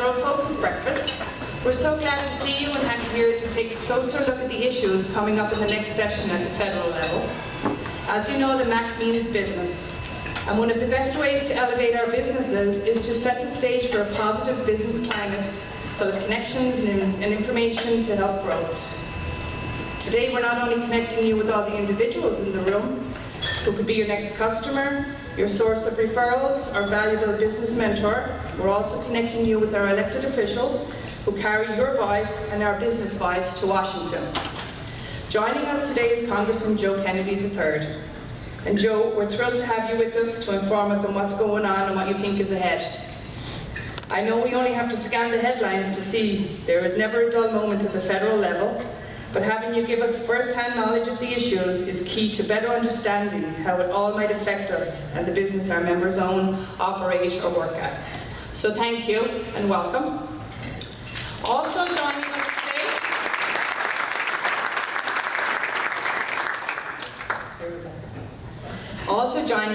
Federal Focus Breakfast. We're so glad to see you and have you here as we take a closer look at the issues coming up in the next session at the federal level. As you know, the MACC means business. And one of the best ways to elevate our businesses is to set the stage for a positive business climate full of connections and information to help growth. Today we're not only connecting you with all the individuals in the room, who could be your next customer, your source of referrals, our valuable business mentor, we're also connecting you with our elected officials who carry your voice and our business voice to Washington. Joining us today is Congressman Joe Kennedy III. And Joe, we're thrilled to have you with us to inform us on what's going on and what you think is ahead. I know we only have to scan the headlines to see there is never a dull moment at the federal level, but having you give us first-hand knowledge of the issues is key to better understanding how it all might affect us and the business our members own, operate, or work at. So thank you and welcome. Also joining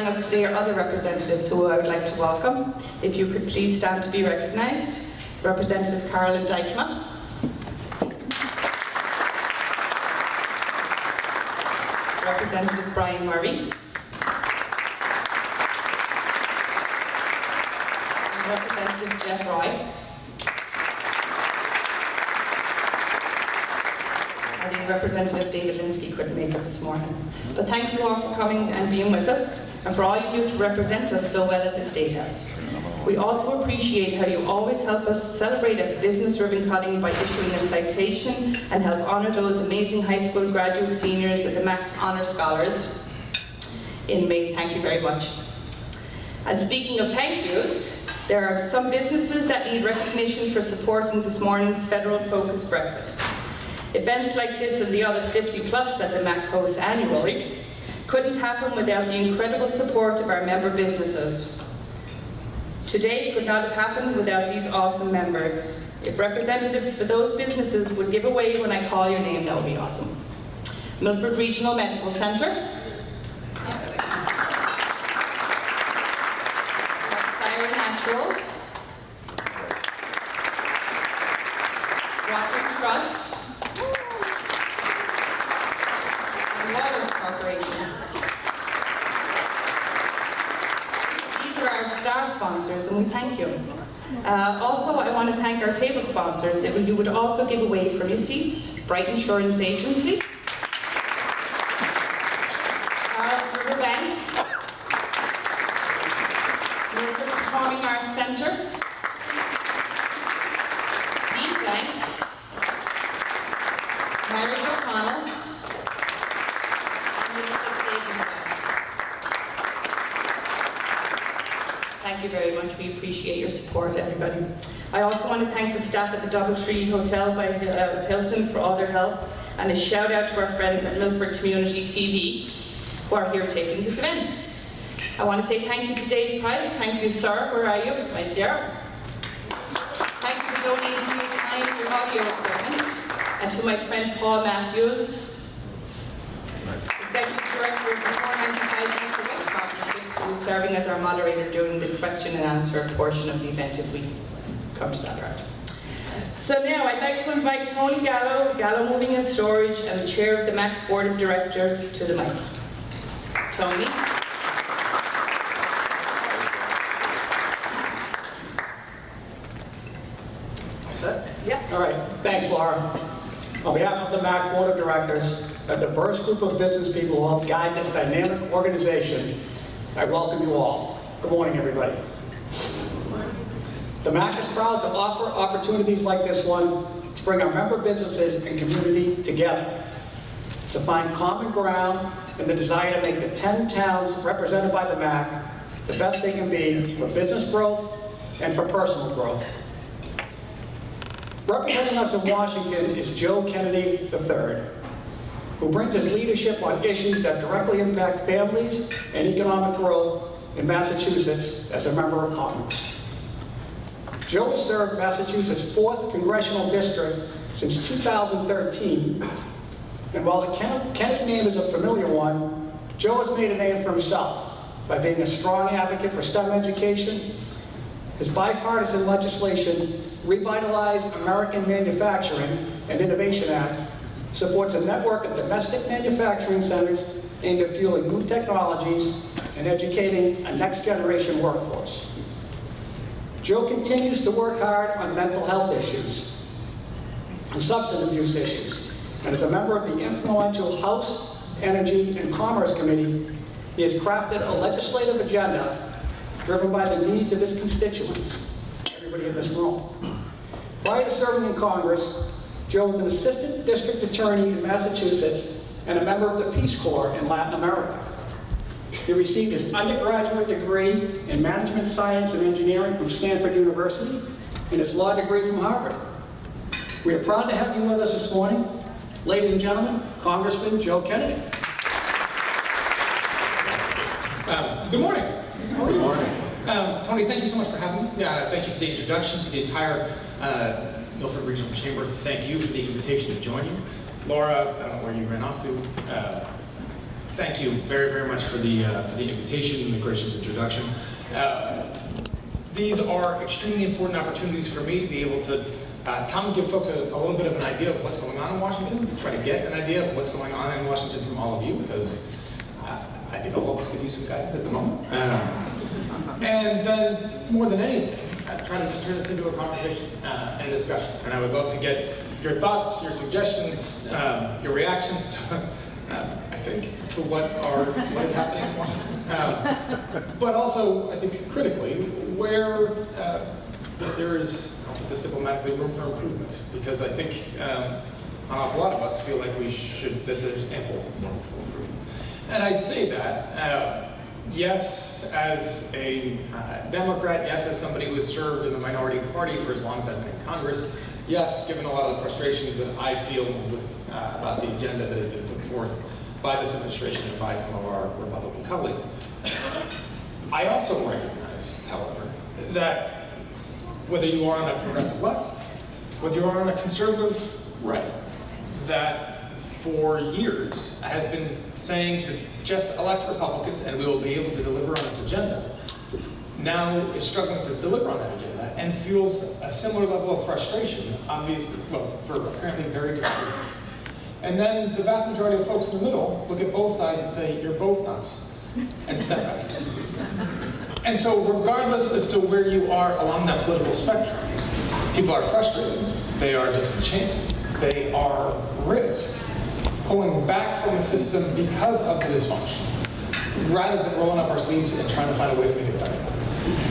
us today, are other representatives who I would like to welcome. If you could please stand to be recognized. Representative Carolyn Dykema. Representative Brian Murray. And Representative Jeff Roy. I think Representative David Linsky couldn't make it this morning. But thank you all for coming and being with us, and for all you do to represent us so well at the State House. We also appreciate how you always help us celebrate a business ribbon cutting by issuing a citation and help honor those amazing high school graduate seniors at the MACC Honor Scholars in May. Thank you very much. And speaking of thank yous, there are some businesses that need recognition for supporting this morning's Federal Focus Breakfast. Events like this and the other 50 plus that the MACC hosts annually couldn't happen without the incredible support of our member businesses. Today could not have happened without these awesome members. If representatives for those businesses would give a wave when I call your name, that would be awesome. Milford Regional Medical Center. Fire Naturals. Rockets Trust. And Waters Corporation. Our star sponsors, and we thank you. Also, I want to thank our table sponsors. If you would also give away from your seats, Bright Insurance Agency, Charles River Bank, Milford Performing Arts Centre, Deep Bank, Mary O'Connell, Thank you very much. We appreciate your support, everybody. I also want to thank the staff at the Doubletree Hotel by Hilton for all their help, and a shout out to our friends at Milford Community TV who are here taking this event. I want to say thank you to Dave Price. Thank you, sir. Where are you? Right there. Thank you for donating your time and your audio equipment. And to my friend Paul Matthews, Executive Director of the 495 Interwest Partnership, who is serving as our moderator during the question and answer portion of the event if we come to that part. So now I'd like to invite Tony Gallo, Gallo Moving and Storage, and the Chair of the MACC Board of Directors to the mic. Tony. Set? Yeah. All right, thanks, Laura. On behalf of the MACC Board of Directors, a diverse group of business people who help guide this dynamic organization, I welcome you all. Good morning, everybody. The MACC is proud to offer opportunities like this one to bring our member businesses and community together, to find common ground and the desire to make the 10 towns represented by the MACC the best they can be for business growth and for personal growth. Representing us in Washington is Joe Kennedy III, who brings his leadership on issues that directly impact families and economic growth in Massachusetts as a member of Congress. Joe has served Massachusetts' 4th Congressional District since 2013, and while the Kennedy name is a familiar one, Joe has made a name for himself by being a strong advocate for STEM education, his bipartisan legislation Revitalize American Manufacturing and Innovation Act supports a network of domestic manufacturing centers aimed at fueling new technologies and educating a next-generation workforce. Joe continues to work hard on mental health issues and substance abuse issues, and as a member of the influential House Energy and Commerce Committee, he has crafted a legislative agenda driven by the needs of his constituents, everybody in this room. Prior to serving in Congress, Joe was an assistant district attorney in Massachusetts and a member of the Peace Corps in Latin America. He received his undergraduate degree in management science and engineering from Stanford University and his law degree from Harvard. We are proud to have you with us this morning. Ladies and gentlemen, Congressman Joe Kennedy. Good morning. Good morning. Tony, thank you so much for having me. Thank you for the introduction to the entire Milford Regional Chamber. Thank you for the invitation to join you. Laura, I don't know where you ran off to. Thank you very, very much for the invitation and the gracious introduction. These are extremely important opportunities for me to be able to come and give folks a little bit of an idea of what's going on in Washington, try to get an idea of what's going on in Washington from all of you, because I think all of us could use some guidance at the moment. And then, more than anything, try to just turn this into a conversation and a discussion. And I would love to get your thoughts, your suggestions, your reactions to, I think, to what is happening in Washington. But also, I think, critically, where there is, I'll put this diplomatically, room for improvement. Because I think an awful lot of us feel like that there's ample room for improvement. And I say that, yes, as a Democrat, yes, as somebody who has served in the minority party for as long as I've been in Congress, yes, given a lot of the frustrations that I feel about the agenda that has been put forth by this administration and by some of our Republican colleagues. I also recognize, however, that whether you are on a progressive left, whether you are on a conservative right, that for years has been saying that just elect Republicans and we will be able to deliver on this agenda, now is struggling to deliver on that agenda and feels a similar level of frustration, obviously, well, for apparently very different reasons. And then the vast majority of folks in the middle look at both sides and say, you're both nuts, and step back. And so regardless as to where you are along that political spectrum, people are frustrated, they are disenchanted, they are risk pulling back from the system because of the dysfunction, rather than rolling up our sleeves and trying to find a way to make it better.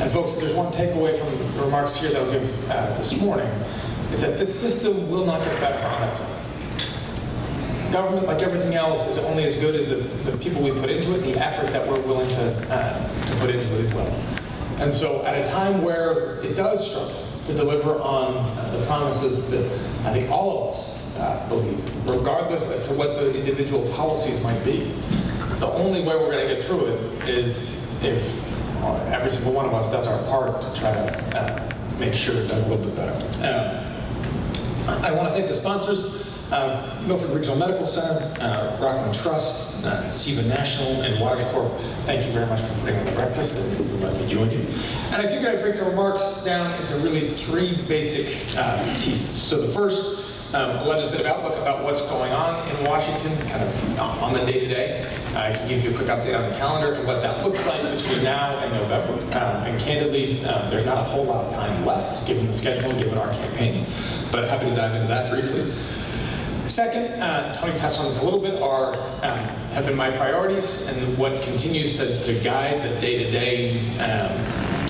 And folks, if there's one takeaway from the remarks here that I'll give this morning, it's that this system will not get better on its own. Government, like everything else, is only as good as the people we put into it and the effort that we're willing to put into it as well. And so at a time where it does struggle to deliver on the promises that I think all of us believe, regardless as to what the individual policies might be, the only way we're going to get through it is if every single one of us does our part to try to make sure it does a little bit better. I want to thank the sponsors, Milford Regional Medical Center, Rockland Trust, SIVA National, and Waters Corp. Thank you very much for putting on the breakfast and letting me join you. And I figured I'd break the remarks down into really three basic pieces. So the first, a legislative outlook about what's going on in Washington, kind of on the day-to-day. I can give you a quick update on the calendar and what that looks like between now and November. And candidly, there's not a whole lot of time left, given the schedule and given our campaigns, but happy to dive into that briefly. Second, Tony touched on this a little bit, have been my priorities and what continues to guide the day-to-day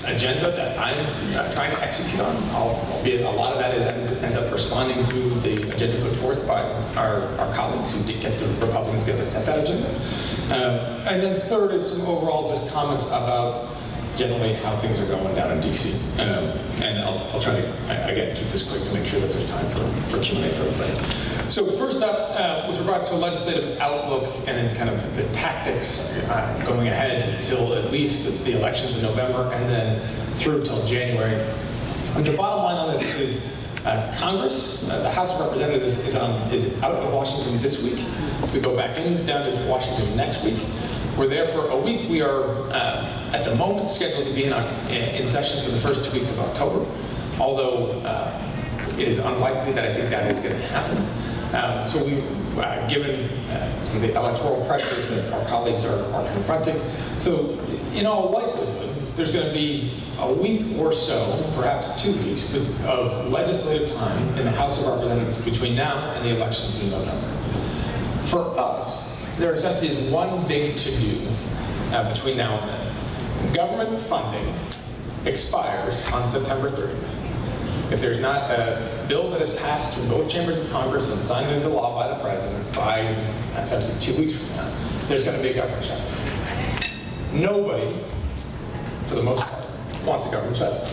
agenda that I'm trying to execute on, albeit a lot of that ends up responding to the agenda put forth by our colleagues who did get the Republicans get to set that agenda. And then third is some overall just comments about generally how things are going down in DC. And I'll try to, again, keep this quick to make sure that there's time for Q&A for everybody. So first up, with regards to a legislative outlook and then kind of the tactics going ahead until at least the elections in November and then through till January. And the bottom line on this is Congress, the House of Representatives is out of Washington this week. We go back down to Washington next week. We're there for a week. We are, at the moment, scheduled to be in session for the first 2 weeks of October. although it is unlikely that I think that is going to happen. So we've given some of the electoral pressures that our colleagues are confronting. So in all likelihood, there's going to be a week or so, perhaps 2 weeks, of legislative time in the House of Representatives between now and the elections in November. For us, there essentially is one big to-do between now and then. Government funding expires on September 30th. If there's not a bill that is passed through both chambers of Congress and signed into law by the President by essentially 2 weeks from now, there's going to be a government shutdown. Nobody, for the most part, wants a government shutdown.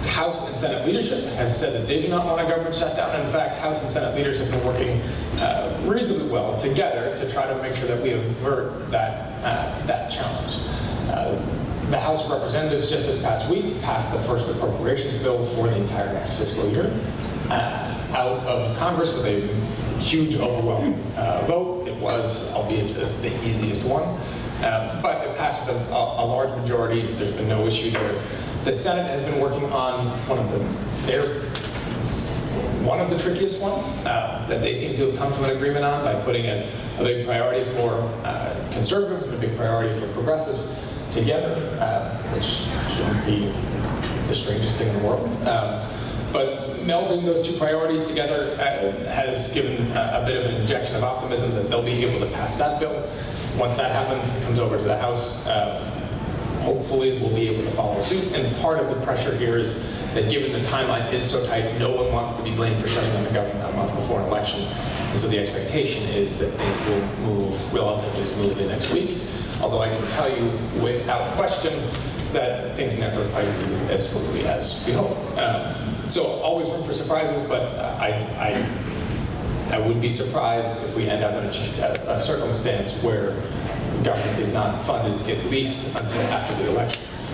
House and Senate leadership has said that they do not want a government shutdown. In fact, House and Senate leaders have been working reasonably well together to try to make sure that we avert that challenge. The House of Representatives just this past week passed the first appropriations bill for the entire next fiscal year out of Congress with a huge, overwhelming vote. It was, albeit the easiest one, but it passed with a large majority. There's been no issue there. The Senate has been working on one of the trickiest ones that they seem to have come to an agreement on by putting a big priority for conservatives and a big priority for progressives together, which shouldn't be the strangest thing in the world. But melding those two priorities together has given a bit of an injection of optimism that they'll be able to pass that bill. Once that happens, it comes over to the House. Hopefully, we'll be able to follow suit. And part of the pressure here is that given the timeline is so tight, no one wants to be blamed for shutting down the government a month before an election. And so the expectation is that things will move relatively smoothly next week. Although I can tell you without question that things never quite move as smoothly as we hope. So always room for surprises, but I would be surprised if we end up in a circumstance where government is not funded at least until after the elections.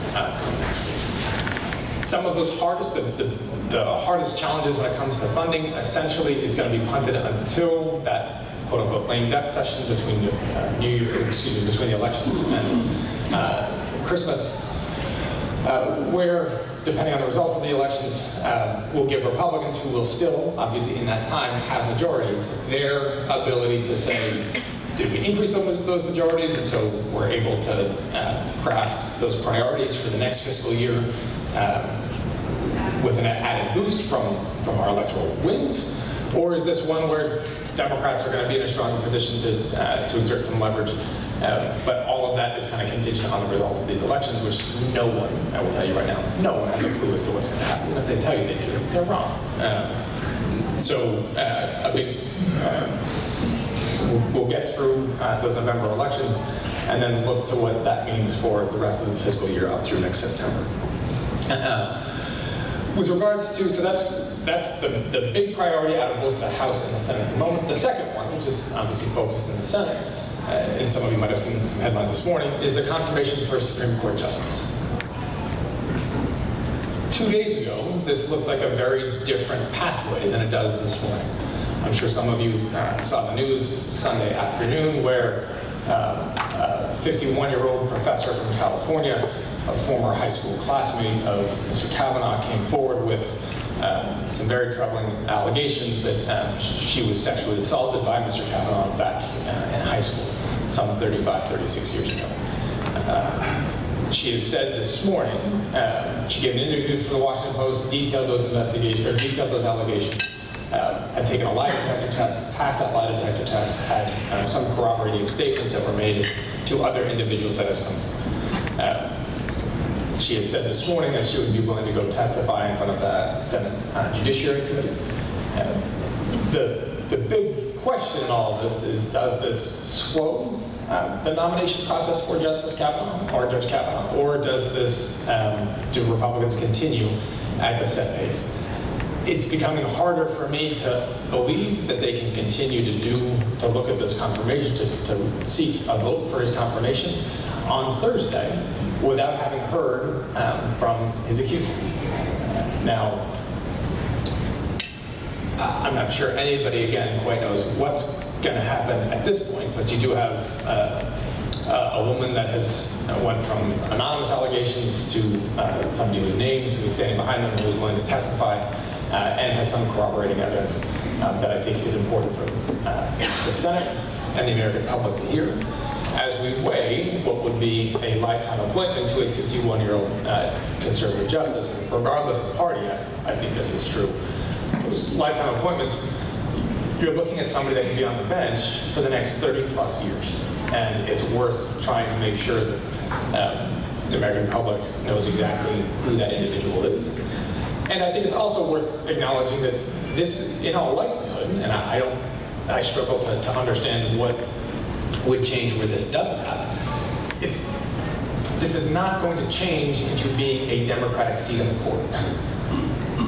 Some of those hardest, the hardest challenges when it comes to funding essentially is going to be punted until that quote-unquote lame duck session between between the elections and Christmas, where, depending on the results of the elections, will give Republicans, who will still, obviously in that time, have majorities, their ability to say, did we increase some of those majorities? And so we're able to craft those priorities for the next fiscal year with an added boost from our electoral wins? Or is this one where Democrats are going to be in a stronger position to exert some leverage? But all of that is kind of contingent on the results of these elections, which no one, I will tell you right now, no one has a clue as to what's going to happen. If they tell you they do, they're wrong. We'll get through those November elections and then look to what that means for the rest of the fiscal year up through next September. With regards to, so that's the big priority out of both the House and the Senate at the moment. The second one, which is obviously focused in the Senate, and some of you might have seen some headlines this morning, is the confirmation for a Supreme Court justice. 2 days ago, this looked like a very different pathway than it does this morning. I'm sure some of you saw the news Sunday afternoon where a 51-year-old professor from California, a former high school classmate of Mr. Kavanaugh, came forward with some very troubling allegations that she was sexually assaulted by Mr. Kavanaugh back in high school, some 35, 36 years ago. She has said this morning, she gave an interview for the Washington Post, detailed those allegations, had taken a lie detector test, passed that lie detector test, had some corroborating statements that were made to other individuals that has come forth. She has said this morning that she would be willing to go testify in front of the Senate Judiciary Committee. The big question in all of this is, does this slow the nomination process for Justice Kavanaugh, or Judge Kavanaugh, or does this, do Republicans continue at the set pace? It's becoming harder for me to believe that they can continue to look at this confirmation, to seek a vote for his confirmation on Thursday without having heard from his accuser. Now, I'm not sure anybody, again, quite knows what's going to happen at this point, but you do have a woman that has went from anonymous allegations to somebody who's named, who's standing behind them, who's willing to testify, and has some corroborating evidence that I think is important for the Senate and the American public to hear, as we weigh what would be a lifetime appointment to a 51-year-old conservative justice. Regardless of party, I think this is true. Those lifetime appointments, you're looking at somebody that can be on the bench for the next 30-plus years. And it's worth trying to make sure that the American public knows exactly who that individual is. And I think it's also worth acknowledging that this, in all likelihood, and I struggle to understand what would change where this doesn't happen. This is not going to change into being a Democratic seat in the court.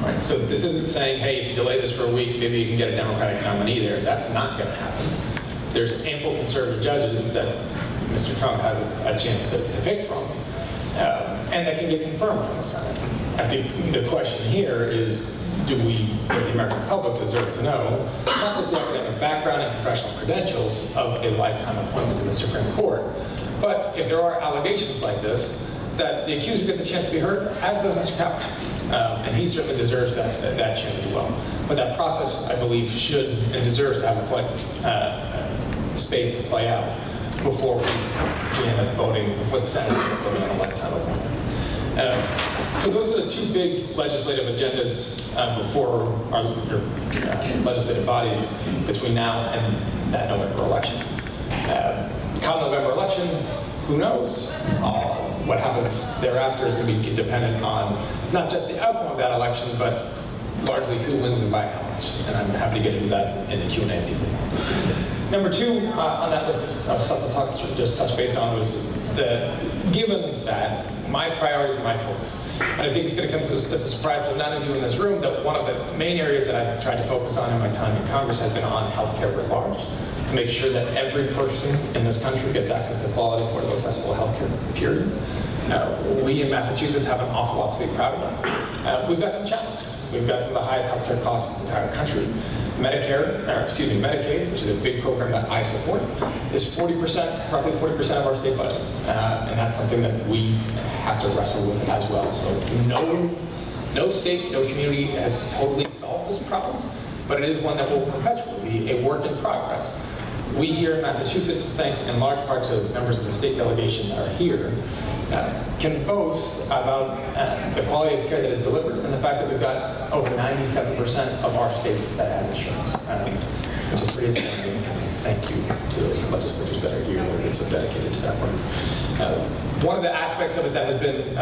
Right? So this isn't saying, hey, if you delay this for a week, maybe you can get a Democratic nominee there. That's not going to happen. There's ample conservative judges that Mr. Trump has a chance to pick from, and that can get confirmed from the Senate. I think the question here is, does the American public deserve to know not just the academic background and professional credentials of a lifetime appointment to the Supreme Court, but if there are allegations like this, that the accuser gets a chance to be heard, as does Mr. Kaplan. And he certainly deserves that chance as well. But that process, I believe, should and deserves to have a space to play out before we end up voting, before the Senate ends up voting on a lifetime appointment. So those are the two big legislative agendas before our legislative bodies between now and that November election. Come November election, who knows? What happens thereafter is going to be dependent on not just the outcome of that election, but largely who wins and by how much. And I'm happy to get into that in the Q&A if people want. Number two on that list of stuff to just touch base on was given that my priorities and my focus. And I think it's going to come as a surprise to none of you in this room that one of the main areas that I've tried to focus on in my time in Congress has been on healthcare writ large, to make sure that every person in this country gets access to quality, affordable, accessible healthcare, period. We in Massachusetts have an awful lot to be proud about. We've got some challenges. We've got some of the highest healthcare costs in the entire country. Medicaid, which is a big program that I support, is 40%, roughly 40% of our state budget. And that's something that we have to wrestle with as well. So no state, no community has totally solved this problem, but it is one that will perpetually be a work in progress. We here in Massachusetts, thanks in large part to members of the state delegation that are here, can boast about the quality of care that is delivered and the fact that we've got over 97% of our state that has insurance, which is pretty astounding. Thank you to those legislators that are here that have been so dedicated to that work. One of the aspects of it that has been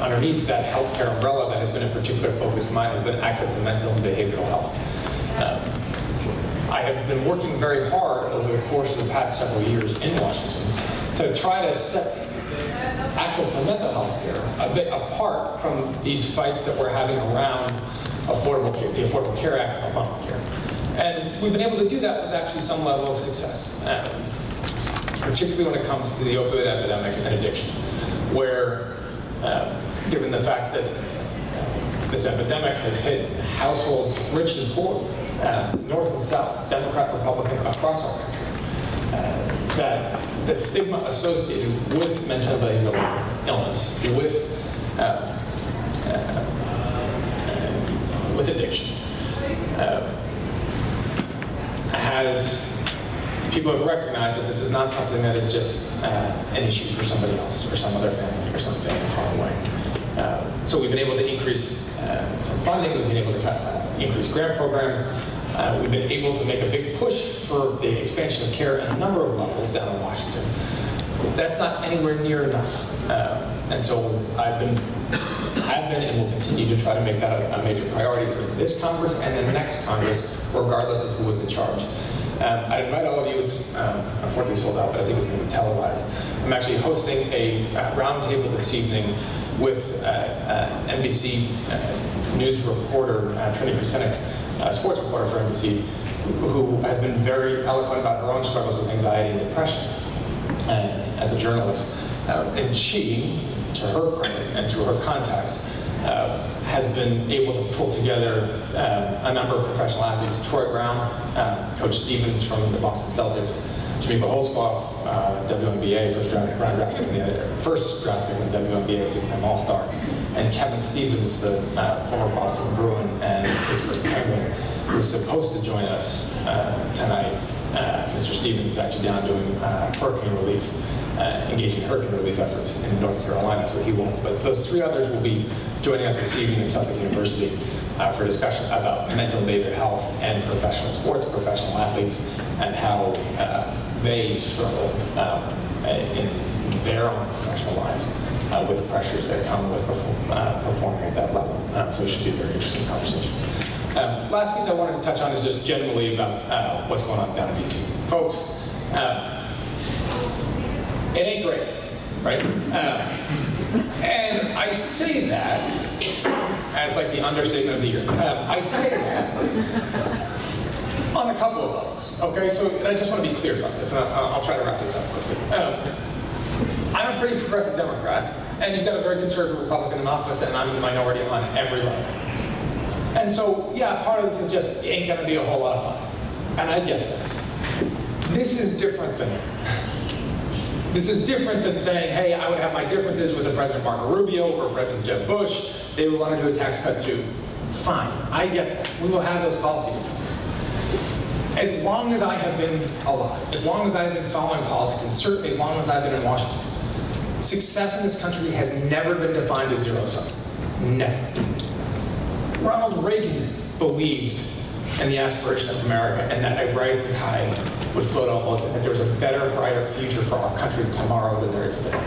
underneath that healthcare umbrella that has been a particular focus of mine has been access to mental and behavioral health. I have been working very hard over the course of the past several years in Washington to try to set access to mental health care a bit apart from these fights that we're having around the Affordable Care Act and Obamacare. And we've been able to do that with actually some level of success, particularly when it comes to the opioid epidemic and addiction, where given the fact that this epidemic has hit households rich and poor, north and south, Democrat, Republican, across our country, that the stigma associated with mental and behavioral illness, with addiction, people have recognized that this is not something that is just an issue for somebody else or some other family or some family far away. So we've been able to increase some funding, we've been able to increase grant programs, we've been able to make a big push for the expansion of care at a number of levels down in Washington. That's not anywhere near enough. And so have been and will continue to try to make that a major priority for this Congress and the next Congress, regardless of who is in charge. I invite all of you, it's unfortunately sold out, but I think it's going to be televised. I'm actually hosting a roundtable this evening with NBC News reporter, Trinity Kucinich, sports reporter for NBC, who has been very eloquent about her own struggles with anxiety and depression as a journalist. And she, to her credit and through her contacts, has been able to pull together a number of professional athletes. Troy Brown, Coach Stevens from the Boston Celtics, Jamaica Holzkopf, WNBA, first draft pick in the WNBA six-time All-Star, and Kevin Stevens, the former Boston Bruin and Pittsburgh Penguin, who's supposed to join us tonight. Mr. Stevens is actually down doing hurricane relief, engaging in hurricane relief efforts in North Carolina, so he won't. But those three others will be joining us this evening at Suffolk University for discussion about mental behavioral health and professional sports, professional athletes, and how they struggle in their own professional lives with the pressures that come with performing at that level. So it should be a very interesting conversation. Last piece I wanted to touch on is just generally about what's going on down in BC. Folks, it ain't great, right? And I say that as like the understatement of the year. I say that on a couple of levels, okay? So I just want to be clear about this, and I'll try to wrap this up quickly. I'm a pretty progressive Democrat, and you've got a very conservative Republican in office, and I'm the minority on every level. And so, yeah, part of this is just, it ain't gonna be a whole lot of fun. And I get that. This is different than saying, hey, I would have my differences with the President Marco Rubio or President Jeb Bush. They would want to do a tax cut too. Fine, I get that. We will have those policy differences. As long as I have been alive, as long as I've been following politics, and certainly as long as I've been in Washington, success in this country has never been defined as zero-sum. Never. Ronald Reagan believed in the aspiration of America and that a rising tide would float all boats, and that there was a better, brighter future for our country tomorrow than there is today.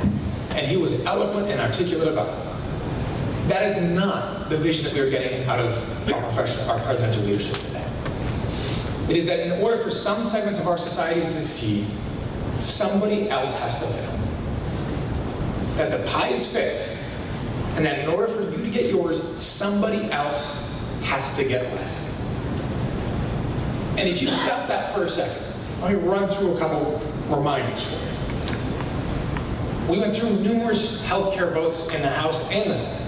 And he was eloquent and articulate about it. That is not the vision that we are getting out of our presidential leadership today. It is that in order for some segments of our society to succeed, somebody else has to fail. That the pie is fixed, and that in order for you to get yours, somebody else has to get less. And if you doubt that for a second, let me run through a couple reminders for you. We went through numerous healthcare votes in the House and the Senate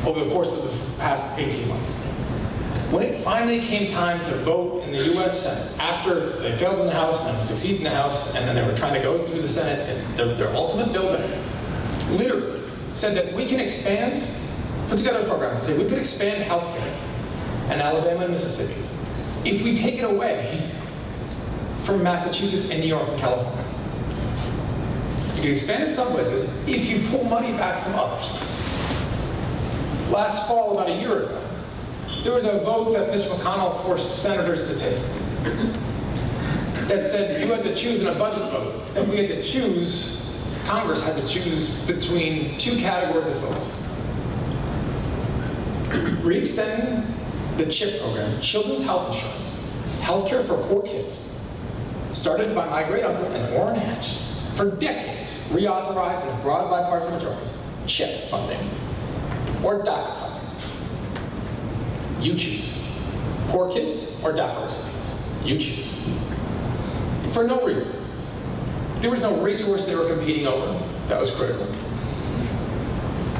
over the course of the past 18 months. When it finally came time to vote in the US Senate, after they failed in the House and then succeeded in the House, and then they were trying to go through the Senate, and their ultimate bill there literally said that we can expand, put together a program to say we could expand healthcare in Alabama and Mississippi if we take it away from Massachusetts and New York and California. You can expand in some places if you pull money back from others. Last fall, about a year ago, there was a vote that Mitch McConnell forced senators to take that said you had to choose in a budget vote, that we had to choose, Congress had to choose between two categories of folks. Re-extending the CHIP program, Children's Health Insurance, healthcare for poor kids, started by my great uncle and Orrin Hatch, for decades, reauthorized in broad bipartisan majorities, CHIP funding, or DACA funding. You choose. Poor kids or DACA recipients. You choose. For no reason. There was no resource they were competing over that was critical.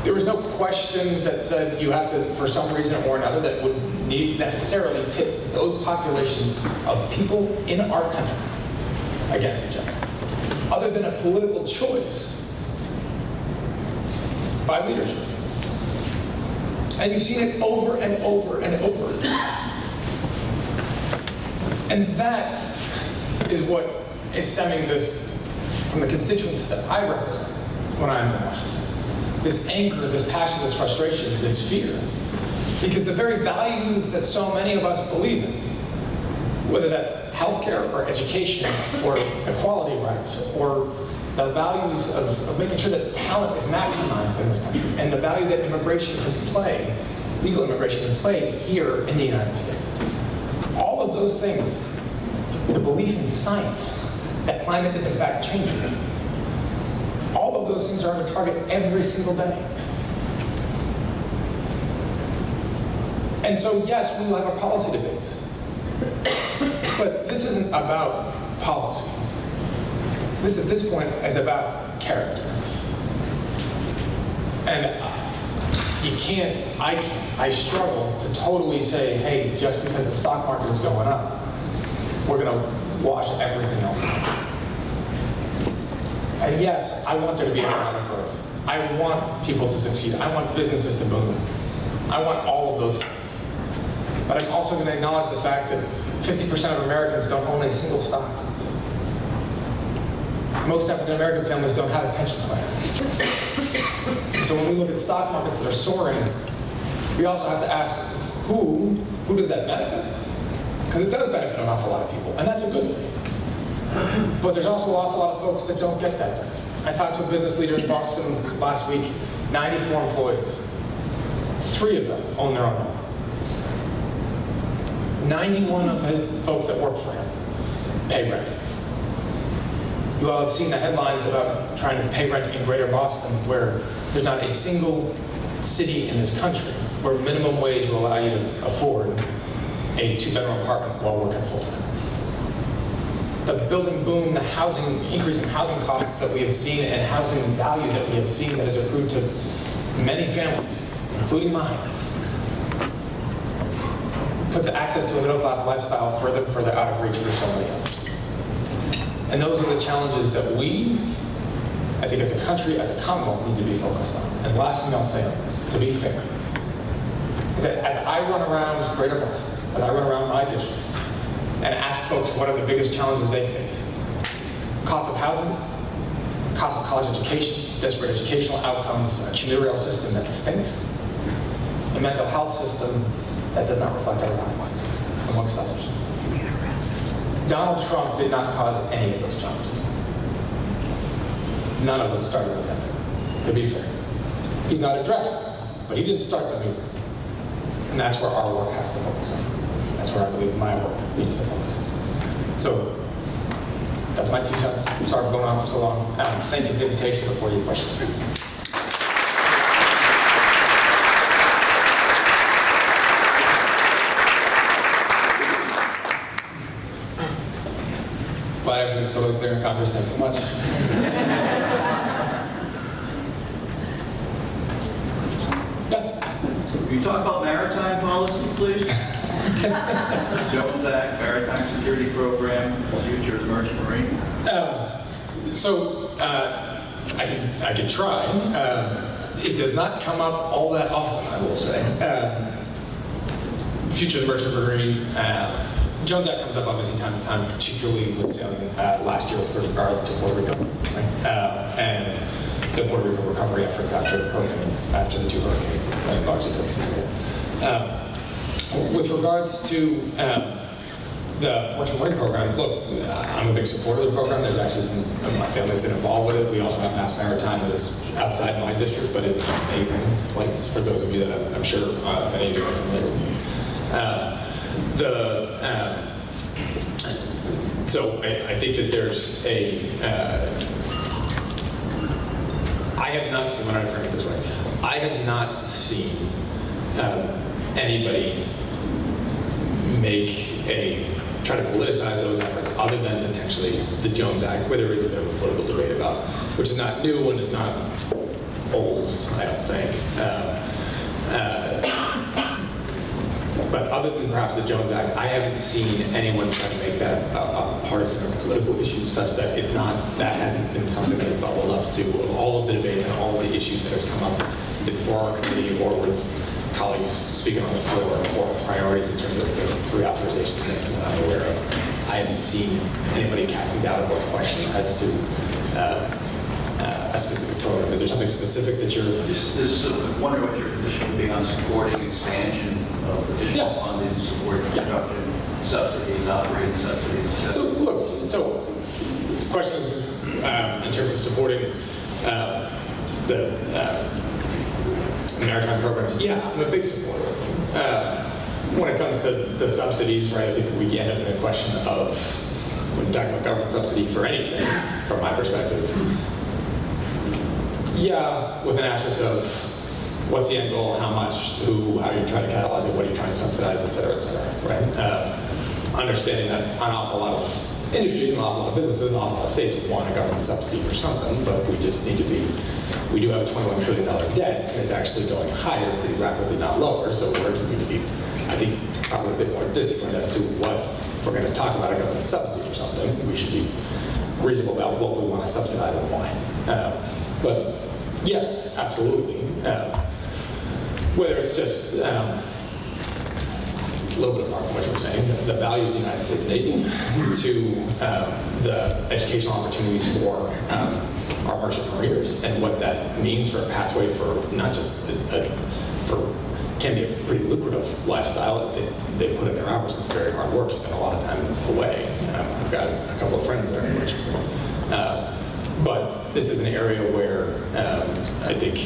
There was no question that said you have to, for some reason or another, that would need necessarily pit those populations of people in our country against each other, other than a political choice by leadership. And you've seen it over and over and over again. And that is what is stemming this from the constituents that I represent when I'm in Washington. This anger, this passion, this frustration, this fear. Because the very values that so many of us believe in, whether that's healthcare or education or equality rights or the values of making sure that talent is maximized in this country, and the value that immigration can play, legal immigration can play here in the United States. All of those things, the belief in science, that climate is in fact changing, all of those things are on target every single day. And so yes, we will have our policy debates, but this isn't about policy. This, at this point, is about character. And I struggle to totally say, hey, just because the stock market is going up, we're going to wash everything else out. And yes, I want there to be economic growth. I want people to succeed. I want businesses to boom. I want all of those things. But I'm also going to acknowledge the fact that 50% of Americans don't own a single stock. Most African American families don't have a pension plan. And so when we look at stock markets that are soaring, we also have to ask, who does that benefit? Because it does benefit an awful lot of people, and that's a good thing. But there's also an awful lot of folks that don't get that benefit. I talked to a business leader in Boston last week, 94 employees. 3 of them own their own home. 91 of his folks that work for him pay rent. You all have seen the headlines about trying to pay rent in Greater Boston, where there's not a single city in this country where minimum wage will allow you to afford a 2-bedroom apartment while working full-time. The building boom, the housing, increase in housing costs that we have seen and housing value that we have seen that has accrued to many families, including mine, puts access to a middle-class lifestyle further and further out of reach for so many others. And those are the challenges that we, I think as a country, as a Commonwealth, need to be focused on. And the last thing I'll say on this, to be fair, is that as I run around Greater Boston, as I run around my district, and ask folks what are the biggest challenges they face, cost of housing, cost of college education, disparate educational outcomes, a commuter rail system that stinks, a mental health system that does not reflect our values, amongst others. Donald Trump did not cause any of those challenges. None of them started with him, to be fair. He's not addressed them, but he didn't start them either. And that's where our work has to focus on. That's where I believe my work needs to focus. So, that's my 2 cents. I'm sorry for going on for so long. Thank you for the invitation. Before your questions. Glad everything's totally clear in Congress. Thanks so much. Yeah. Can you talk about maritime policy, please? Jones Act, Maritime Security Program, future of the merchant marine. I can try. It does not come up all that often, I will say. Future of the merchant marine. Jones Act comes up obviously time to time, particularly with last year with regards to Puerto Rico, right? And the Puerto Rico recovery efforts after the 2 hurricanes, largely hurricanes. With regards to the merchant marine program, look, I'm a big supporter of the program. There's actually my family's been involved with it. We also have MACC Maritime that is outside my district, but is an amazing place for those of you that I'm sure many of you are familiar with. So I think that there's I have not seen, when I frame it this way, I have not seen anybody try to politicize those efforts other than potentially the Jones Act, where there is a bit of a political debate about, which is not new and is not old, I don't think. But other than perhaps the Jones Act, I haven't seen anyone try to make that a partisan or political issue such that that hasn't been something that has bubbled up to all of the debates and all of the issues that has come up before our committee or with colleagues speaking on the floor or priorities in terms of the reauthorization that I'm aware of. I haven't seen anybody casting doubt or question as to a specific program. Is there something specific that you're... I wonder what your position would be on supporting expansion of additional funding to support construction, subsidies, operating subsidies, etc. So look, the question is in terms of supporting the maritime programs. Yeah, I'm a big supporter of them. When it comes to the subsidies, right, I think we end up in the question of, when talking about government subsidy for anything, from my perspective, yeah, with an asterisk of what's the end goal, how much, who, how are you trying to catalyze it, what are you trying to subsidize, et cetera, right? Understanding that an awful lot of industries, an awful lot of businesses, an awful lot of states would want a government subsidy for something, but we just need to be, we do have a $21 trillion debt, and it's actually going higher pretty rapidly, not lower, so we're going to be, I think, probably a bit more disciplined as to what, if we're going to talk about a government subsidy for something, we should be reasonable about what we want to subsidize and why. But yes, absolutely. Whether it's just a little bit apart from what you were saying, the value of the United States Navy to the educational opportunities for our merchant marines and what that means for a pathway for not just can be a pretty lucrative lifestyle. They put in their hours. It's very hard work. Spend a lot of time away. I've got a couple of friends there in Richmond. But this is an area where I think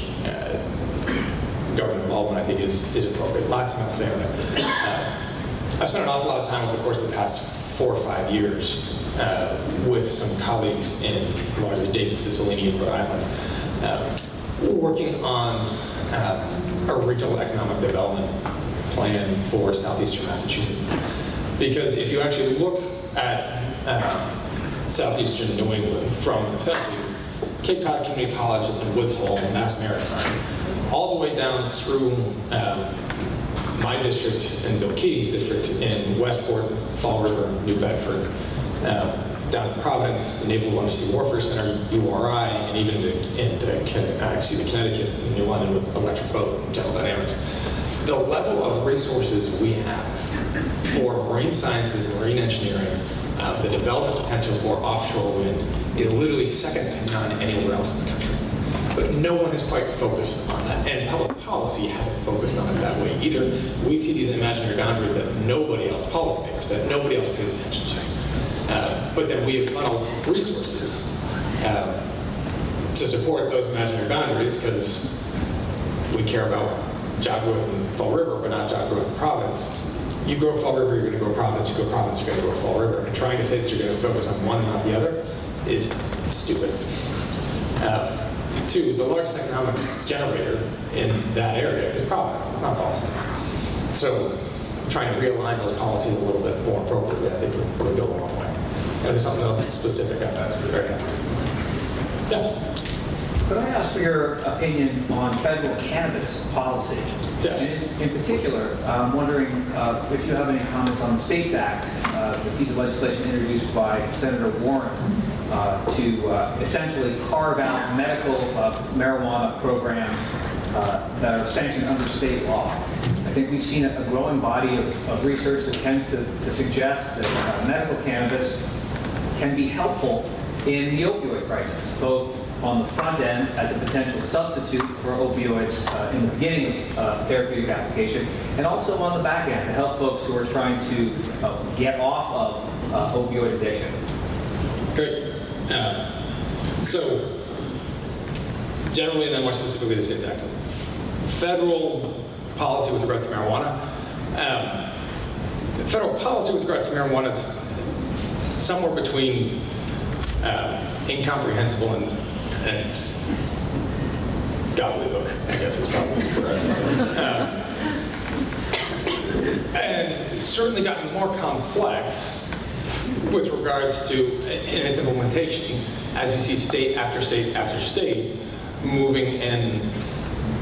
government involvement, I think, is appropriate. Last thing I'll say on that, I've spent an awful lot of time over the course of the past 4 or 5 years with some colleagues in largely David Cicilline in Rhode Island, working on a regional economic development plan for southeastern Massachusetts. Because if you actually look at southeastern New England from essentially Cape Cod Community College and Woods Hole and Mass Maritime, all the way down through my district and Bill Keating's district in Westport, Fall River, New Bedford, down in Providence, the Naval Undersea Warfare Center, URI, and even into Connecticut, and New London with Electric Boat and General Dynamics. The level of resources we have for marine sciences and marine engineering, the development potential for offshore wind is literally second to none anywhere else in the country. But no one has quite focused on that, and public policy hasn't focused on it that way either. We see these imaginary boundaries that nobody else, policymakers, that nobody else pays attention to. But then we have funneled resources to support those imaginary boundaries because we care about job growth in Fall River, but not job growth in Providence. You grow Fall River, you're going to grow Providence. You grow Providence, you're going to grow Fall River. And trying to say that you're going to focus on one and not the other is stupid. Two, the largest economic generator in that area is Providence. It's not Boston. So trying to realign those policies a little bit more appropriately, I think would go a long way. And if there's something else specific, I'd be very happy to. Yeah. Could I ask for your opinion on federal cannabis policy? Yes. In particular, I'm wondering if you have any comments on the STATES Act, the piece of legislation introduced by Senator Warren to essentially carve out medical marijuana programs that are sanctioned under state law. I think we've seen a growing body of research that tends to suggest that medical cannabis can be helpful in the opioid crisis, both on the front end as a potential substitute for opioids in the beginning of therapeutic application, and also on the back end to help folks who are trying to get off of opioid addiction. Great. So, generally, and then more specifically, the STATES Act. Federal policy with regards to marijuana. Federal policy with regards to marijuana is somewhere between incomprehensible and gobbledygook, I guess is probably where and it's certainly gotten more complex with regards to in its implementation, as you see state after state after state moving in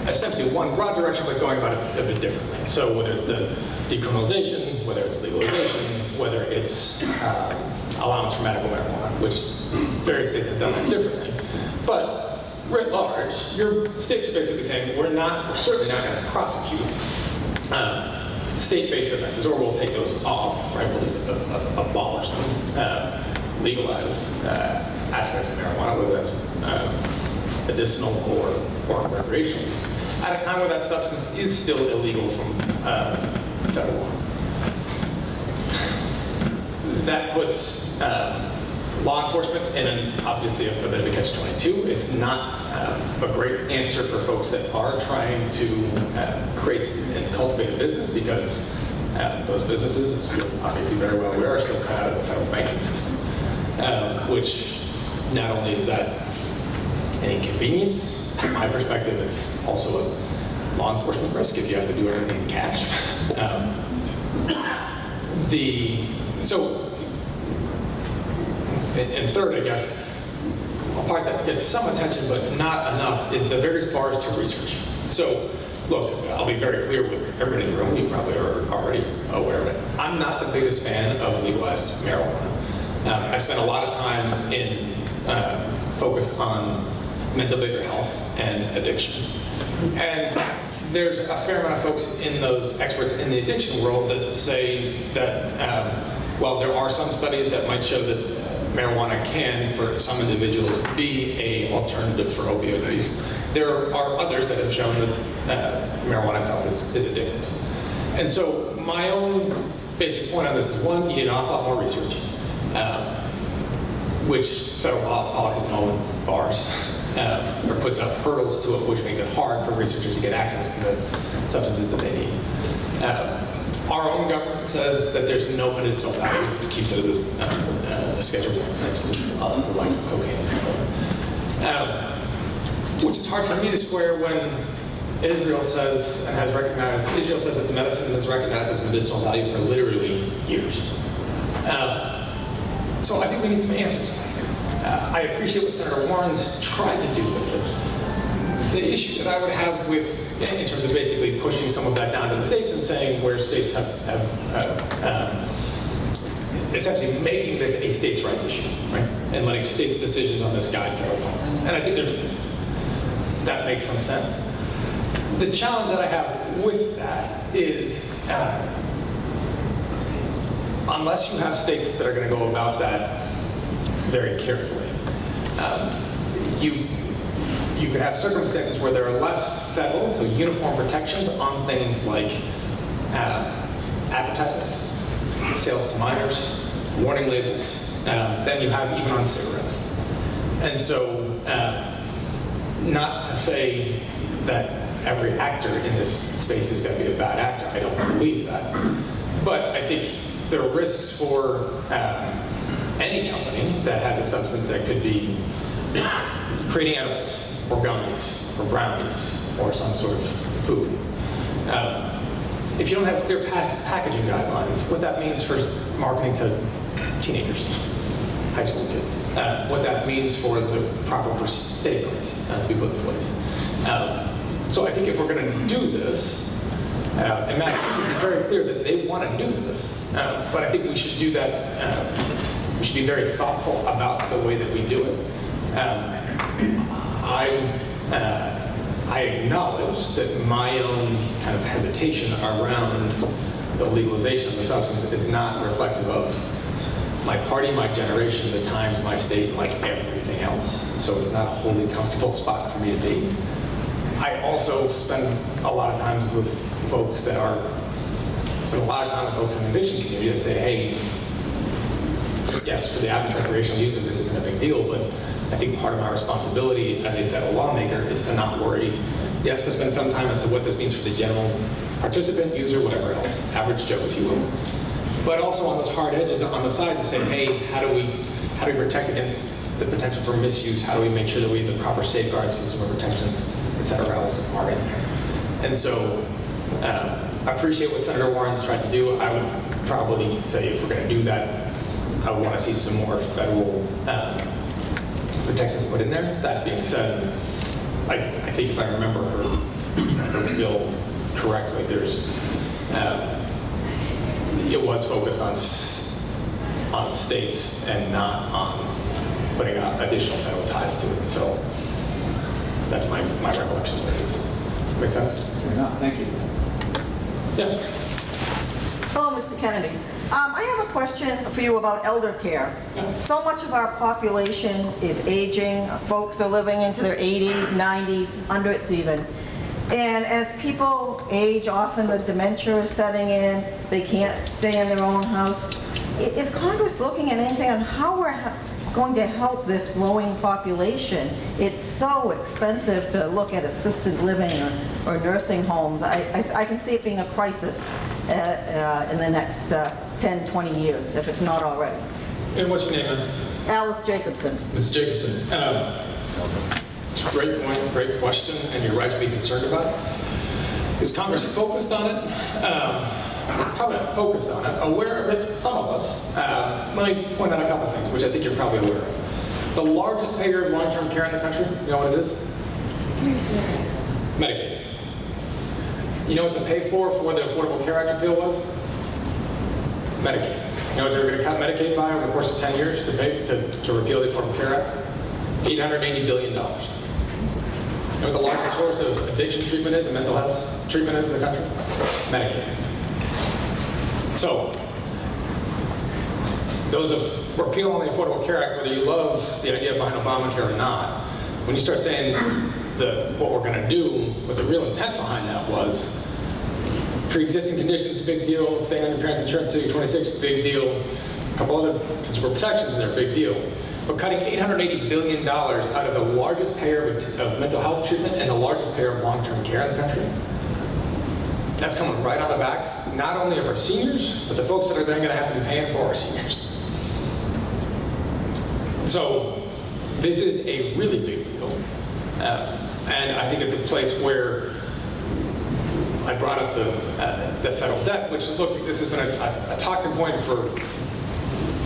essentially one broad direction, but going about it a bit differently. So whether it's the decriminalization, whether it's legalization, whether it's allowance for medical marijuana, which various states have done that differently. But writ large, your states are basically saying we're certainly not going to prosecute state-based offenses, or we'll take those off, right? We'll just abolish them, legalize aspects of marijuana, whether that's medicinal or recreational, at a time where that substance is still illegal from federal law. That puts law enforcement in obviously a bit of a catch-22. It's not a great answer for folks that are trying to create and cultivate a business, because those businesses, as you're obviously very well aware, are still cut out of the federal banking system, which not only is that an inconvenience, from my perspective, it's also a law enforcement risk if you have to do everything in cash. And third, I guess, a part that gets some attention but not enough is the various bars to research. So, look, I'll be very clear with everybody in the room, you probably are already aware of it. I'm not the biggest fan of legalized marijuana. I spent a lot of time focused on mental behavioral health and addiction. And there's a fair amount of folks in those experts in the addiction world that say that, while there are some studies that might show that marijuana can, for some individuals, be an alternative for opioid use, there are others that have shown that marijuana itself is addictive. And so my own basic point on this is, one, you need an awful lot more research, which federal policy at the moment bars, or puts up hurdles to it, which makes it hard for researchers to get access to the substances that they need. Our own government says that there's no medicinal value, which keeps it as a Schedule I substance, the likes of cocaine. Which is hard for me to square when Israel says, and has recognized, Israel says it's a medicine and has recognized its medicinal value for literally years. So I think we need some answers. I appreciate what Senator Warren's tried to do with it. The issue that I would have with, in terms of basically pushing some of that down to the states and saying where states have essentially making this a states' rights issue, right? And letting states' decisions on this guide federal policy. And I think that makes some sense. The challenge that I have with that is, unless you have states that are going to go about that very carefully, you could have circumstances where there are less federal, so uniform protections on things like advertisements, sales to minors, warning labels, than you have even on cigarettes. And so, not to say that every actor in this space is going to be a bad actor, I don't believe that. But I think there are risks for any company that has a substance that could be creating edibles, or gummies, or brownies, or some sort of food. If you don't have clear packaging guidelines, what that means for marketing to teenagers, high school kids, what that means for the proper safeguards to be put in place. So I think if we're going to do this, and Massachusetts is very clear that they want to do this, but I think we should do that, we should be very thoughtful about the way that we do it. I acknowledge that my own kind of hesitation around the legalization of the substance is not reflective of my party, my generation, the times, my state, like everything else. So it's not a wholly comfortable spot for me to be. I also spend a lot of time with folks that spend a lot of time with folks in the addiction community that say, hey, yes, for the average recreational user, this isn't a big deal, but I think part of my responsibility as a federal lawmaker is to not worry, yes, to spend some time as to what this means for the general participant, user, whatever else, average Joe, if you will. But also on those hard edges on the side to say, hey, how do we protect against the potential for misuse? How do we make sure that we have the proper safeguards, consumer protections, et cetera, else are in there? And so I appreciate what Senator Warren's tried to do. I would probably say if we're going to do that, I want to see some more federal protections put in there. That being said, I think if I remember her bill correctly, there's it was focused on states and not on putting additional federal ties to it. So that's my recollection of this. Make sense? Fair enough. Thank you. Yeah. Hello, Mr. Kennedy. I have a question for you about elder care. So much of our population is aging. Folks are living into their 80s, 90s, hundreds even. And as people age, often the dementia is setting in. They can't stay in their own house. Is Congress looking at anything on how we're going to help this growing population? It's so expensive to look at assisted living or nursing homes. I can see it being a crisis in the next 10, 20 years, if it's not already. And what's your name, man? Alice Jacobson. Mrs. Jacobson. It's a great point, great question, and you're right to be concerned about it. Is Congress focused on it? Probably not focused on it. Aware of it, some of us. Let me point out a couple things, which I think you're probably aware of. The largest payer of long-term care in the country, you know what it is? Medicaid. You know what the pay for the Affordable Care Act repeal was? Medicaid. You know what they're going to cut Medicaid by over the course of 10 years to repeal the Affordable Care Act? $880 billion. You know what the largest source of addiction treatment is and mental health treatment is in the country? Medicaid. So, those of repealing the Affordable Care Act, whether you love the idea behind Obamacare or not, when you start saying what we're going to do, what the real intent behind that was, pre-existing conditions, big deal, staying on your parents' insurance until you're 26, big deal, a couple other consumer protections in there, big deal. But cutting $880 billion out of the largest payer of mental health treatment and the largest payer of long-term care in the country, that's coming right on the backs, not only of our seniors, but the folks that are then going to have to be paying for our seniors. So this is a really big deal. And I think it's a place where I brought up the federal debt, which, look, this has been a talking point for,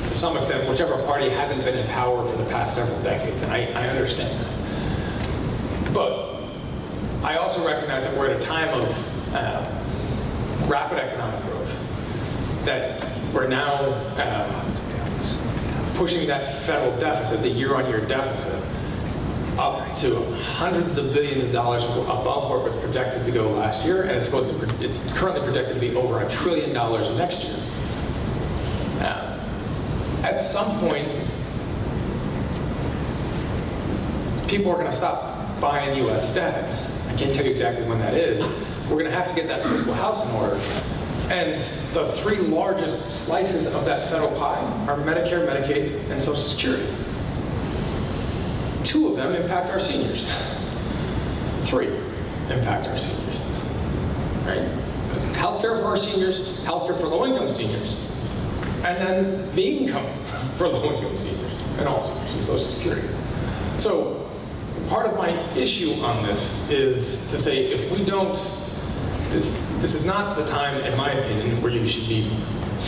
to some extent, whichever party hasn't been in power for the past several decades, and I understand that. But I also recognize that we're at a time of rapid economic growth, that we're now pushing that federal deficit, the year-on-year deficit, up to hundreds of billions of dollars above where it was projected to go last year, and it's currently projected to be over $1 trillion next year. At some point, people are going to stop buying U.S. debt. I can't tell you exactly when that is. We're going to have to get that fiscal house in order. And the three largest slices of that federal pie are Medicare, Medicaid, and Social Security. 2 of them impact our seniors. 3 impact our seniors. Right? It's healthcare for our seniors, healthcare for low-income seniors, and then the income for low-income seniors and all seniors and Social Security. So part of my issue on this is to say, if we don't, this is not the time, in my opinion, where you should be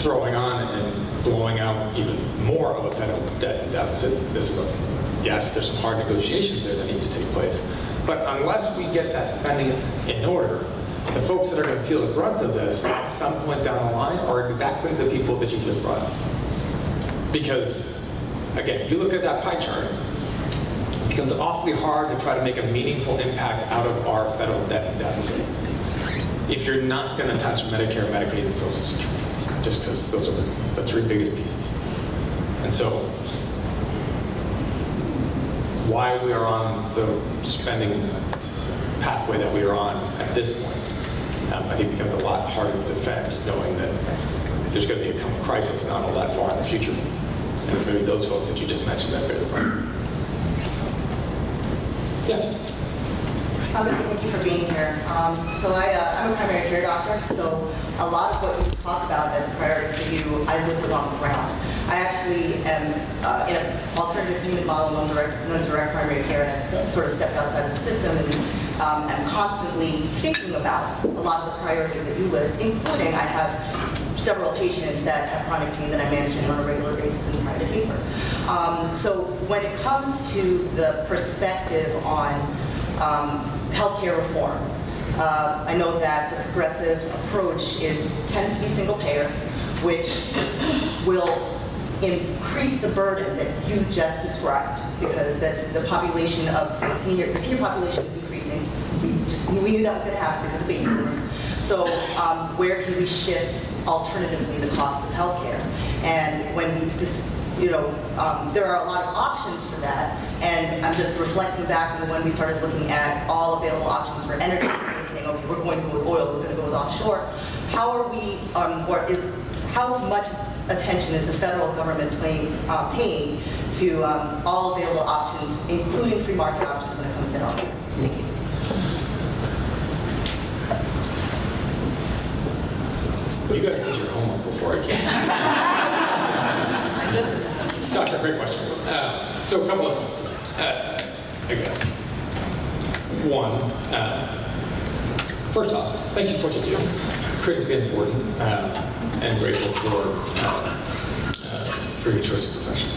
throwing on and blowing out even more of a federal debt deficit. This is yes, there's some hard negotiations there that need to take place. But unless we get that spending in order, the folks that are going to feel the brunt of this at some point down the line are exactly the people that you just brought up. Because, again, you look at that pie chart, it becomes awfully hard to try to make a meaningful impact out of our federal debt deficit if you're not going to touch Medicare, Medicaid, and Social Security, just because those are the 3 biggest pieces. And so, why we are on the spending pathway that we are on at this point, I think becomes a lot harder to defend, knowing that there's going to be a crisis not all that far in the future. And it's going to be those folks that you just mentioned that bear the problem. Yeah. Thank you for being here. So I'm a primary care doctor, so a lot of what you talk about as a priority for you, I live with on the ground. I actually am in an alternative payment model known as direct primary care, and I've sort of stepped outside of the system and am constantly thinking about a lot of the priorities that you list, including I have several patients that have chronic pain that I'm managing on a regular basis and trying to taper. So when it comes to the perspective on healthcare reform, I know that the progressive approach tends to be single payer, which will increase the burden that you just described, because that's the population of the senior population is increasing. We knew that was going to happen because of baby boomers. So where can we shift alternatively the costs of healthcare? And when there are a lot of options for that, and I'm just reflecting back on when we started looking at all available options for energy, saying, okay, we're going to go with oil, we're going to go with offshore. How are we, how much attention is the federal government paying to all available options, including free market options when it comes to healthcare? Thank you. You guys did your homework before I came. Doctor, great question. So a couple of things, I guess. One, first off, thank you for what you do. Critically important, and grateful for your choice of profession.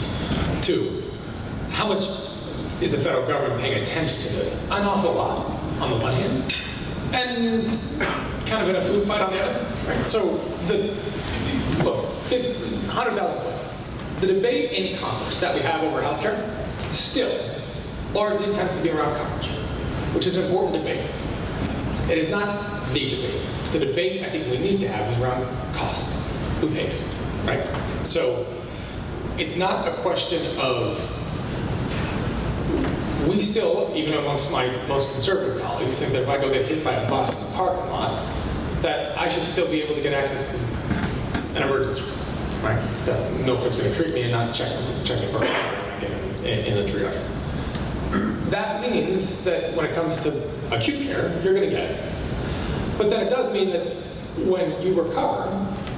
2, how much is the federal government paying attention to this? An awful lot, on the one hand, and kind of in a food fight on the other. Right? So, look, 100,000 foot. The debate in Congress that we have over healthcare still largely tends to be around coverage, which is an important debate. It is not the debate. The debate I think we need to have is around cost. Who pays, right? So it's not a question of, we still, even amongst my most conservative colleagues, think that if I go get hit by a bus in the parking lot, that I should still be able to get access to an emergency room, right? That Milford's going to treat me and not check me for a when I get in the triage. That means that when it comes to acute care, you're going to get it. But then it does mean that when you recover,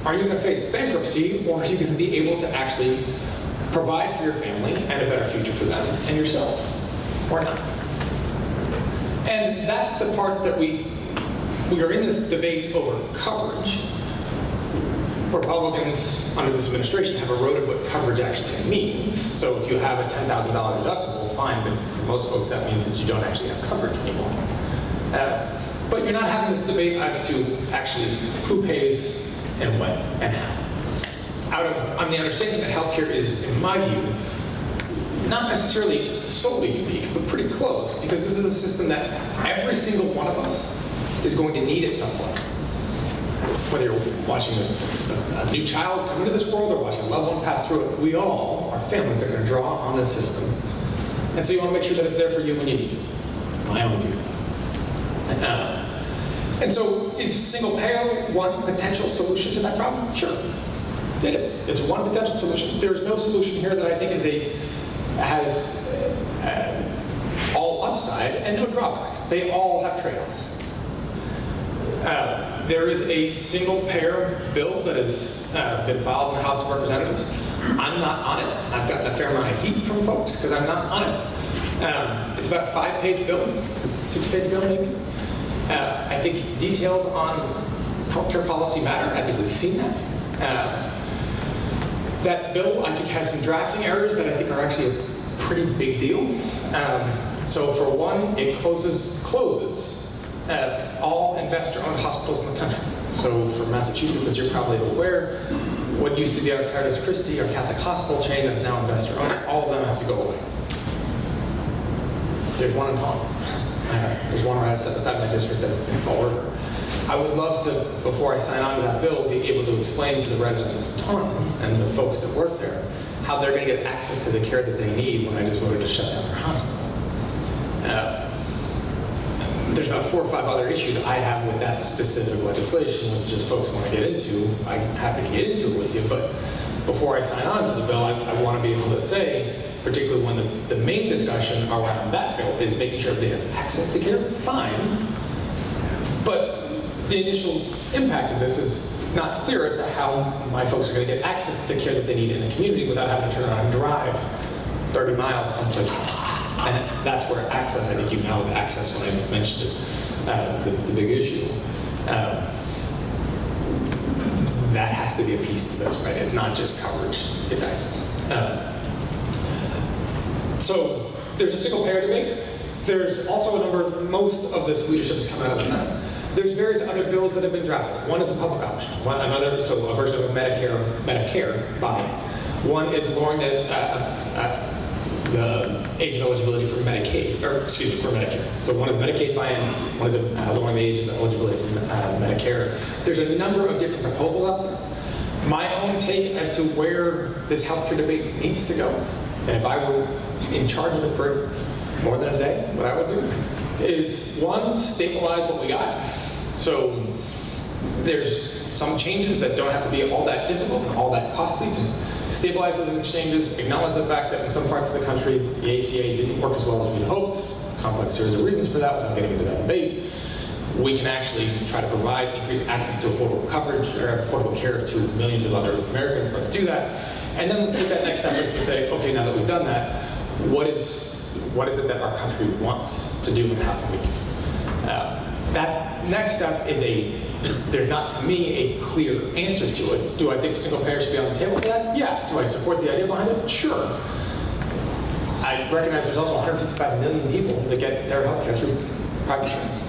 are you going to face bankruptcy, or are you going to be able to actually provide for your family and a better future for them and yourself, or not? And that's the part that we are in this debate over coverage. Republicans under this administration have eroded what coverage actually means. So if you have a $10,000 deductible, fine, but for most folks that means that you don't actually have coverage anymore. But you're not having this debate as to actually who pays and when and how. On the understanding that healthcare is, in my view, not necessarily solely unique, but pretty close, because this is a system that every single one of us is going to need at some point. Whether you're watching a new child come into this world or watching a loved one pass through it, we all, our families, are going to draw on this system. And so you want to make sure that it's there for you when you need it. My own view. And so is single payer one potential solution to that problem? Sure, it is. It's one potential solution. There's no solution here that I think has all upside and no drawbacks. They all have trade-offs. There is a single payer bill that has been filed in the House of Representatives. I'm not on it. I've gotten a fair amount of heat from folks because I'm not on it. It's about a 5-page bill, 6-page bill maybe. I think details on healthcare policy matter. I think we've seen that. That bill, I think, has some drafting errors that I think are actually a pretty big deal. So for one, it closes all investor-owned hospitals in the country. So for Massachusetts, as you're probably aware, what used to be our Caritas Christi, our Catholic hospital chain that is now investor-owned, all of them have to go away. There's one in Taunton. There's one right outside my district in Fall River. I would love to, before I sign on to that bill, be able to explain to the residents of Taunton and the folks that work there how they're going to get access to the care that they need when I just voted to shut down their hospital. There's about 4 or 5 other issues I have with that specific legislation, which just folks want to get into. I'm happy to get into it with you, but before I sign on to the bill, I want to be able to say, particularly when the main discussion around that bill is making sure everybody has access to care, fine. But the initial impact of this is not clear as to how my folks are going to get access to care that they need in the community without having to turn around and drive 30 miles someplace else. And that's where access, I think you know access when I mentioned it, the big issue. That has to be a piece to this, right? It's not just coverage, it's access. So there's a single payer debate. There's also a number, most of this leadership has come out of the Senate. There's various other bills that have been drafted. One is a public option. So a version of a Medicare buy. One is lowering the age of eligibility for Medicaid, or excuse me, for Medicare. So one is Medicaid buy-in, one is lowering the age of eligibility for Medicare. There's a number of different proposals out there. My own take as to where this healthcare debate needs to go, and if I were in charge of it for more than a day, what I would do is, one, stabilize what we got. So there's some changes that don't have to be all that difficult and all that costly to stabilize those exchanges, acknowledge the fact that in some parts of the country, the ACA didn't work as well as we had hoped, complex series of reasons for that without getting into that debate. We can actually try to provide increased access to affordable coverage or affordable care to millions of other Americans. Let's do that. And then let's take that next step is to say, okay, now that we've done that, what is it that our country wants to do and how can we do it? That next step is there's not, to me, a clear answer to it. Do I think single payer should be on the table for that? Yeah. Do I support the idea behind it? Sure. I recognize there's also 155 million people that get their health care through private insurance.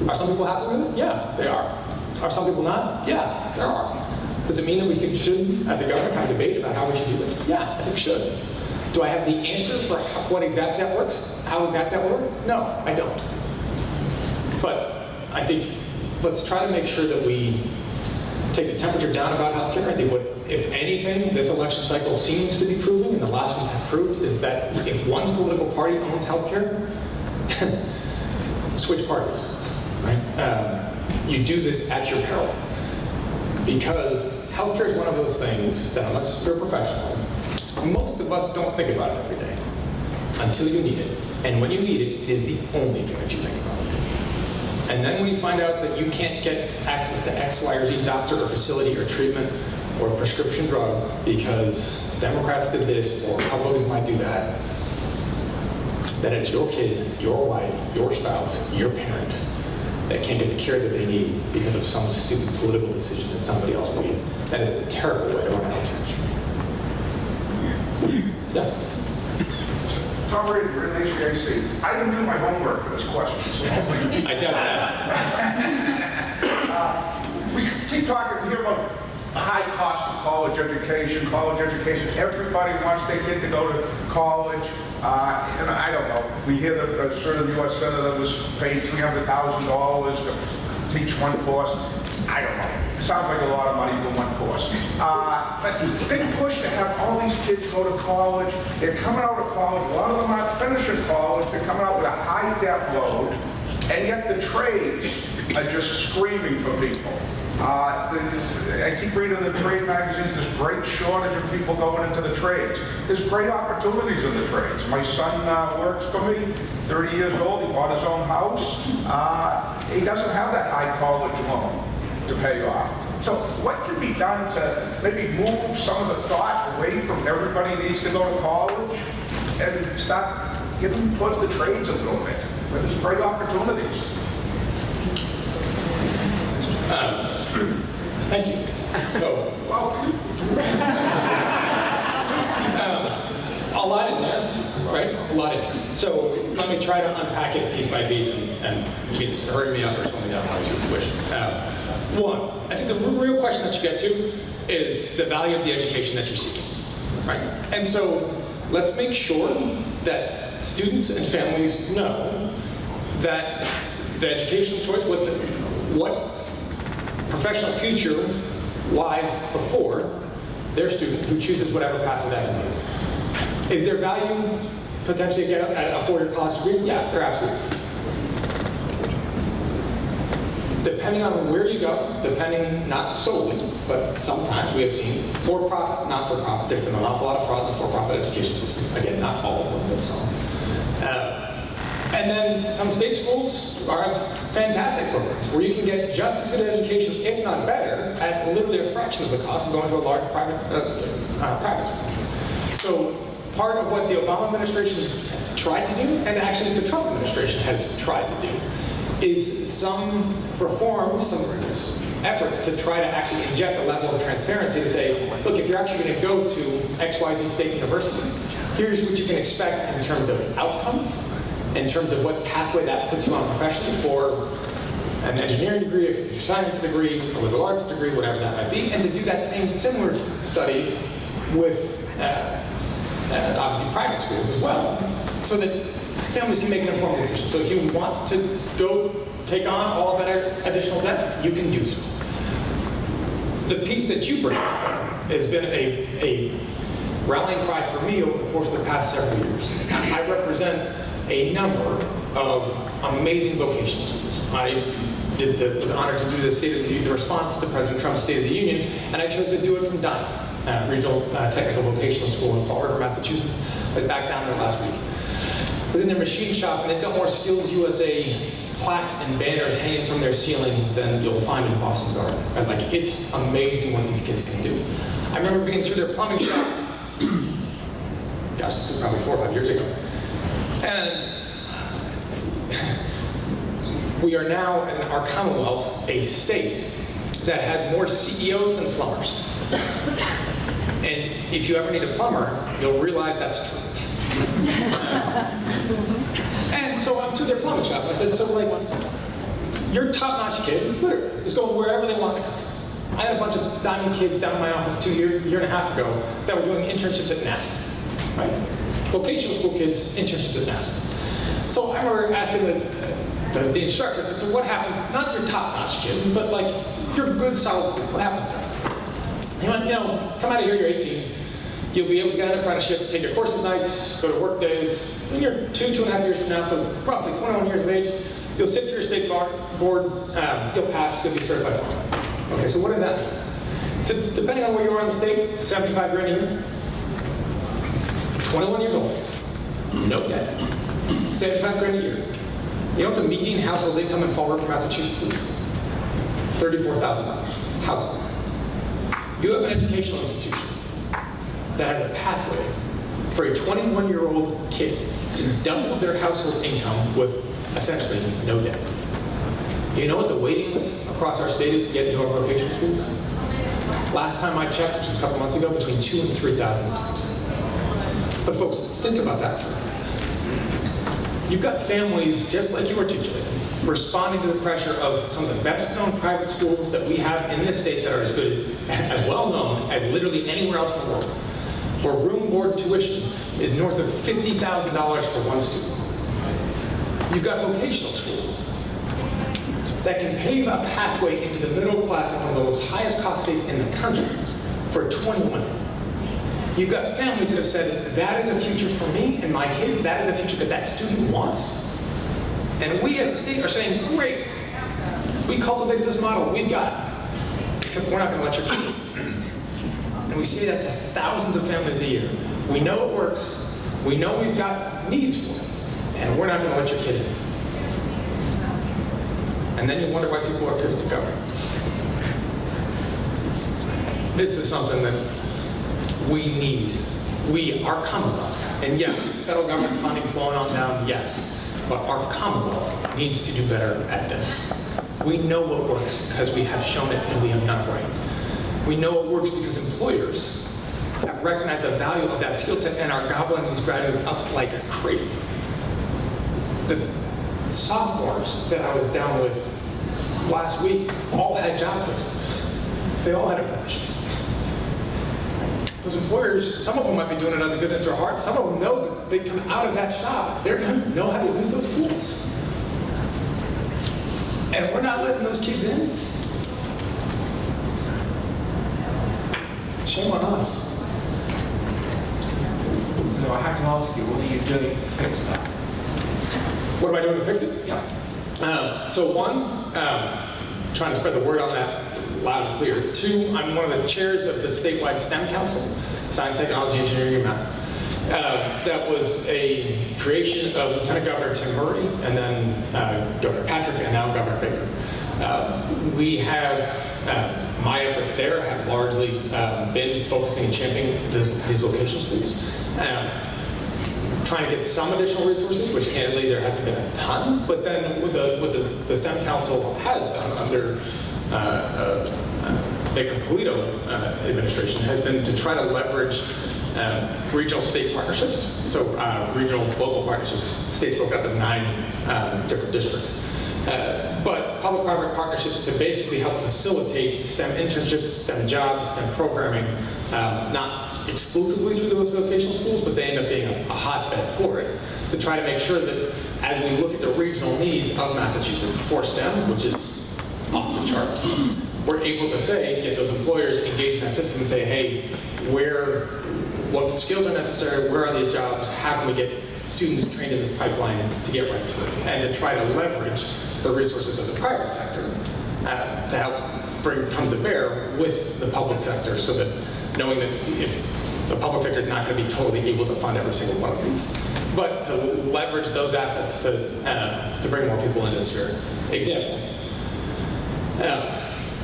Are some people happy with it? Yeah, they are. Are some people not? Yeah, there are. Does it mean that we should, as a government, have a debate about how we should do this? Yeah, I think we should. Do I have the answer for what exactly that works? How exactly that will work? No, I don't. But I think let's try to make sure that we take the temperature down about healthcare. I think what, if anything, this election cycle seems to be proving, and the last ones have proved, is that if one political party owns healthcare, switch parties, right? You do this at your peril. Because healthcare is one of those things that, unless you're a professional, most of us don't think about it every day until you need it. And when you need it, it is the only thing that you think about. And then when you find out that you can't get access to X, Y, or Z doctor or facility or treatment or prescription drug because Democrats did this or Republicans might do that, that it's your kid, your wife, your spouse, your parent that can't get the care that they need because of some stupid political decision that somebody else made. That is a terrible way to run a healthcare. Yeah. Tom Reed, you're in HVAC. I didn't do my homework for this question. So I doubt that. we keep talking here about the high cost of college education. Everybody wants their kid to go to college. And I don't know. We hear that a certain U.S. senator was paid $300,000 to teach one course. I don't know. It sounds like a lot of money for one course. But the big push to have all these kids go to college. They're coming out of college. A lot of them aren't finishing college. They're coming out with a high debt load. And yet the trades are just screaming for people. I keep reading the trade magazines, there's great shortage of people going into the trades. There's great opportunities in the trades. My son works for me, 30 years old, he bought his own house. He doesn't have that high college loan to pay off. So what can be done to maybe move some of the thought away from everybody needs to go to college and start getting towards the trades a little bit? There's great opportunities. Thank you. So, a lot in there, right? A lot in there. So let me try to unpack it piece by piece, and you can just hurry me up or something down as you wish. One, I think the real question that you get to is the value of the education that you're seeking, right? And so let's make sure that students and families know that the educational choice, what professional future lies before their student who chooses whatever pathway that can be. Is there value potentially get at a four-year college degree? Yeah, there absolutely is. Depending on where you go, depending not solely, but sometimes we have seen for-profit, not-for-profit. There's been an awful lot of fraud in the for-profit education system. Again, not all of them, but some. And then some state schools have fantastic programs where you can get just as good education, if not better, at literally a fraction of the cost of going to a large private school. So part of what the Obama administration tried to do, and actually the Trump administration has tried to do, is some reforms, some efforts to try to actually inject a level of transparency to say, look, if you're actually going to go to XYZ State University, here's what you can expect in terms of outcomes, in terms of what pathway that puts you on professionally for an engineering degree, a computer science degree, a liberal arts degree, whatever that might be, and to do that similar studies with obviously private schools as well, so that families can make an informed decision. So if you want to go take on all of that additional debt, you can do so. The piece that you bring up has been a rallying cry for me over the course of the past several years. I represent a number of amazing vocational schools. I was honored to do the response to President Trump's State of the Union, and I chose to do it from DINE, Regional Technical Vocational School in Fall River, Massachusetts. I was back down there last week. I was in their machine shop, and they've got more Skills USA plaques and banners hanging from their ceiling than you'll find in Boston Garden. And like, it's amazing what these kids can do. I remember being through their plumbing shop, gosh, this was probably 4 or 5 years ago. And we are now, in our Commonwealth, a state that has more CEOs than plumbers. And if you ever need a plumber, you'll realize that's true. And so I'm to their plumbing shop. I said, so like, your top-notch kid, literally, is going wherever they want in the country. I had a bunch of diamond kids down in my office year and a half ago that were doing internships at NASA, right? Vocational school kids, internships at NASA. So I remember asking the instructors, I said, so what happens, not your top-notch kid, but like your good, solid student, what happens to them? He went, come out of here, you're 18. You'll be able to get an apprenticeship, take your courses nights, go to work days. When you're 2.5 years from now, so roughly 21 years of age, you'll sit for your state board, you'll pass, you'll be certified farmer. Okay, so what does that mean? So depending on where you are in the state, 75 grand a year, 21 years old, no debt, 75 grand a year. You know what the median household income in Fall River, Massachusetts is? $34,000 household. You have an educational institution that has a pathway for a 21-year-old kid to double their household income with essentially no debt. You know what the waiting list across our state is to get into our vocational schools? Last time I checked, which was a couple months ago, between 2,000 and 3,000 students. But folks, think about that for a minute. You've got families, just like you articulated, responding to the pressure of some of the best-known private schools that we have in this state that are as good, as well-known as literally anywhere else in the world, where room, board, tuition is north of $50,000 for one student. You've got vocational schools that can pave a pathway into the middle class in one of the most highest cost states in the country for 21. You've got families that have said, that is a future for me and my kid, that is a future that that student wants. And we as a state are saying, great, we cultivated this model, we've got it, except we're not going to let your kid. And we say that to thousands of families a year. We know it works, we know we've got needs for it, and we're not going to let your kid in. And then you wonder why people are pissed at government. This is something that we need. We, our Commonwealth, and yes, federal government funding flowing on down, yes, but our Commonwealth needs to do better at this. We know what works because we have shown it and we have done it right. We know it works because employers have recognized the value of that skill set and are gobbling these graduates up like crazy. The sophomores that I was down with last week all had job placements. They all had apprenticeships. Those employers, some of them might be doing it out of the goodness of their heart. Some of them know that they come out of that shop, they're going to know how to use those tools. And we're not letting those kids in. Shame on us. So I have to ask you, what are you doing to fix that? What am I doing to fix it? Yeah. So one, trying to spread the word on that loud and clear. Two, I'm one of the chairs of the statewide STEM Council, Science, Technology, Engineering, and Math. That was a creation of Lieutenant Governor Tim Murray, and then Governor Patrick, and now Governor Baker. We have, my efforts there have largely been focusing and championing these vocational schools. Trying to get some additional resources, which candidly there hasn't been a ton, but then what the STEM Council has done under Baker Polito administration has been to try to leverage regional state partnerships. So regional local partnerships, states broken up in 9 different districts. But public-private partnerships to basically help facilitate STEM internships, STEM jobs, STEM programming, not exclusively through those vocational schools, but they end up being a hotbed for it, to try to make sure that as we look at the regional needs of Massachusetts for STEM, which is off the charts, we're able to say, get those employers engaged in that system and say, hey, what skills are necessary, where are these jobs, how can we get students trained in this pipeline to get right to it, and to try to leverage the resources of the private sector to help come to bear with the public sector, so that knowing that if the public sector is not going to be totally able to fund every single one of these, but to leverage those assets to bring more people into the sphere. Example,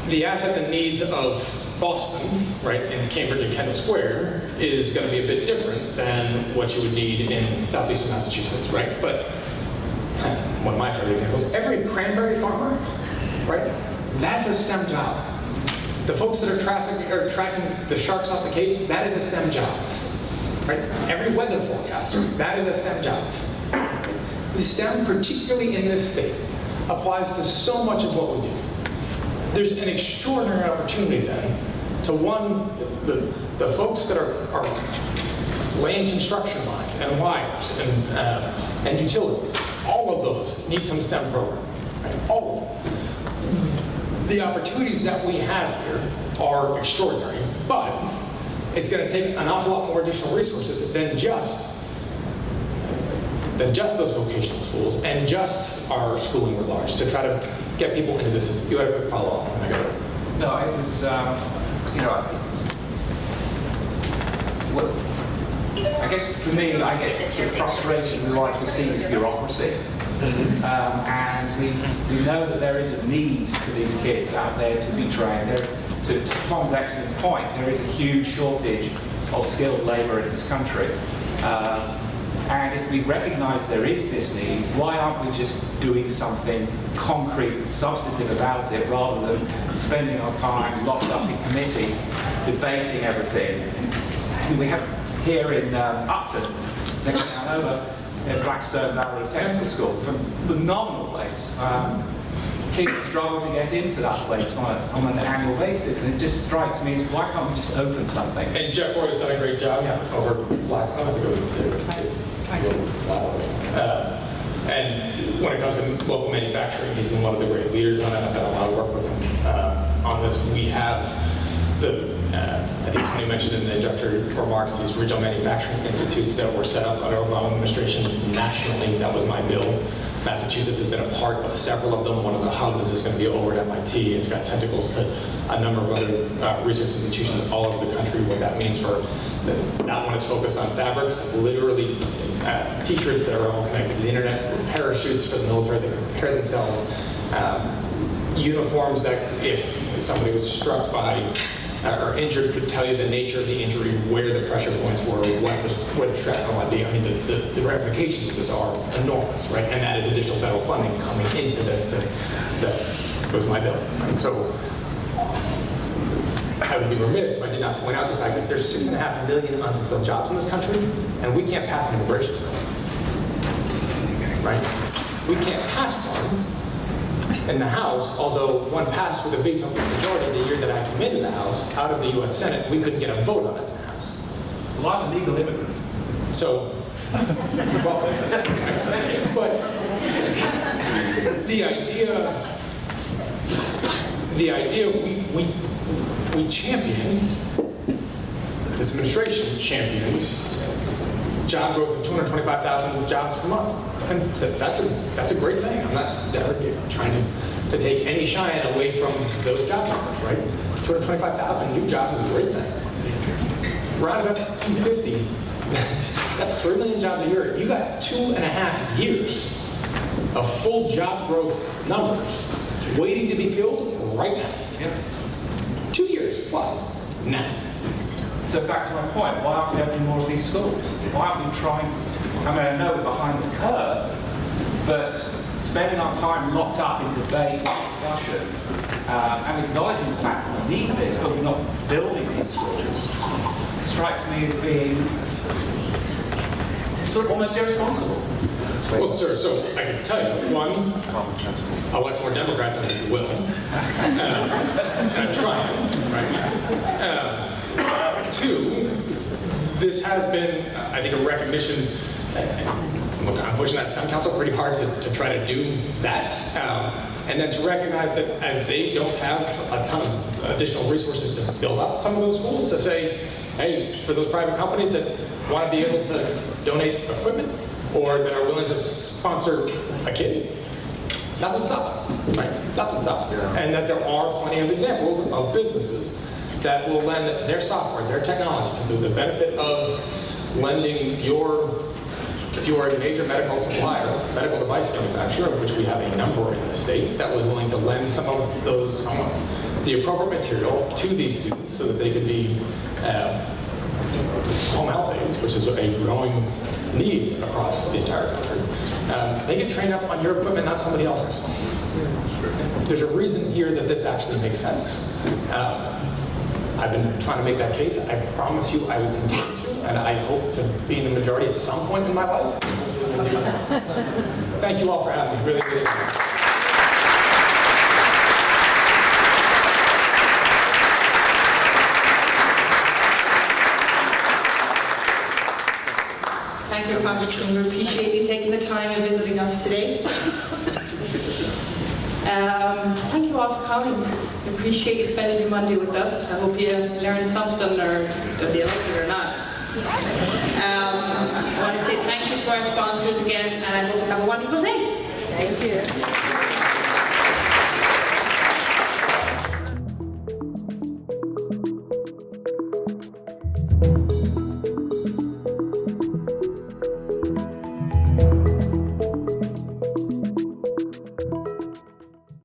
the assets and needs of Boston, right, in Cambridge and Kendall Square is going to be a bit different than what you would need in southeastern Massachusetts, right? But one of my favorite examples, every cranberry farmer, right, that's a STEM job. The folks that are tracking the sharks off the Cape, that is a STEM job, right? Every weather forecaster, that is a STEM job. The STEM, particularly in this state, applies to so much of what we do. there's an extraordinary opportunity then to, one, the folks that are laying construction lines and wires and utilities, all of those need some STEM program, right? All of them. The opportunities that we have here are extraordinary, but it's going to take an awful lot more additional resources than just those vocational schools and just our schooling at large to try to get people into this system. You had a quick follow-up. No, it was, I guess for me, I get the frustration we like to see is bureaucracy. And we know that there is a need for these kids out there to be trained. To Tom's excellent point, there is a huge shortage of skilled labour in this country. And if we recognise there is this need, why aren't we just doing something concrete and substantive about it rather than spending our time locked up in committee debating everything? We have here in Upton, next to Hanover, in Blackstone Valley Technical School, a phenomenal place. Kids struggle to get into that place on an annual basis, and it just strikes me as why can't we just open something? And Jeff Roy has done a great job over Blackstone. I think it was and when it comes to local manufacturing, he's been one of the great leaders on it. I've had a lot of work with him on this. We have I think Tony mentioned in the introductory remarks, these regional manufacturing institutes that were set up under Obama administration nationally. That was my bill. Massachusetts has been a part of several of them. One of the hubs is going to be over at MIT. It's got tentacles to a number of other research institutions all over the country. What that means for that one is focused on fabrics, literally t-shirts that are all connected to the internet, parachutes for the military that can prepare themselves, uniforms that if somebody was struck by or injured could tell you the nature of the injury, where the pressure points were, where the shrapnel might be. I mean, the ramifications of this are enormous, right? And that is additional federal funding coming into this that was my bill. And so I would be remiss if I did not point out the fact that there's 6.5 million unfulfilled jobs in this country, and we can't pass an immigration bill, right? We can't pass one in the House, although one passed with a veto majority the year that I came into the House. Out of the U.S. Senate, we couldn't get a vote on it in the House. A lot of legal immigrants. So, well, but the idea we championed, this administration champions job growth of 225,000 jobs per month. And that's a great thing. I'm not trying to take any shine away from those job numbers, right? 225,000 new jobs is a great thing. Round up to 250, that's 3 million jobs a year. You got 2.5 years of full job growth numbers waiting to be filled right now. 2 years plus now. So back to my point, why aren't we opening more of these schools? Why aren't we trying to, I mean, I know we're behind the curve, but spending our time locked up in debate and discussion, and acknowledging the fact that we need this, but we're not building these schools, strikes me as being sort of almost irresponsible. Well, sir, so I can tell you, one, elect more Democrats, I think you will. And I'm trying, right? Two, this has been, I think, a recognition. Look, I'm pushing that STEM Council pretty hard to try to do that. And then to recognize that as they don't have a ton of additional resources to build up some of those schools, to say, hey, for those private companies that want to be able to donate equipment or that are willing to sponsor a kid, nothing stopped, right? Nothing stopped. Yeah. And that there are plenty of examples of businesses that will lend their software, their technology to the benefit of lending if you are a major medical supplier, medical device manufacturer, of which we have a number in the state, that was willing to lend some of the appropriate material to these students so that they could be home health aides, which is a growing need across the entire country. They get trained up on your equipment, not somebody else's. There's a reason here that this actually makes sense. I've been trying to make that case. I promise you I will continue to, and I hope to be in the majority at some point in my life. Thank you all for having me. Really, really. Thank you, Congressman. We appreciate you taking the time and visiting us today. Thank you all for coming. We appreciate you spending your Monday with us. I hope you learned something, or if you liked it or not. I want to say thank you to our sponsors again, and I hope you have a wonderful day. Thank you.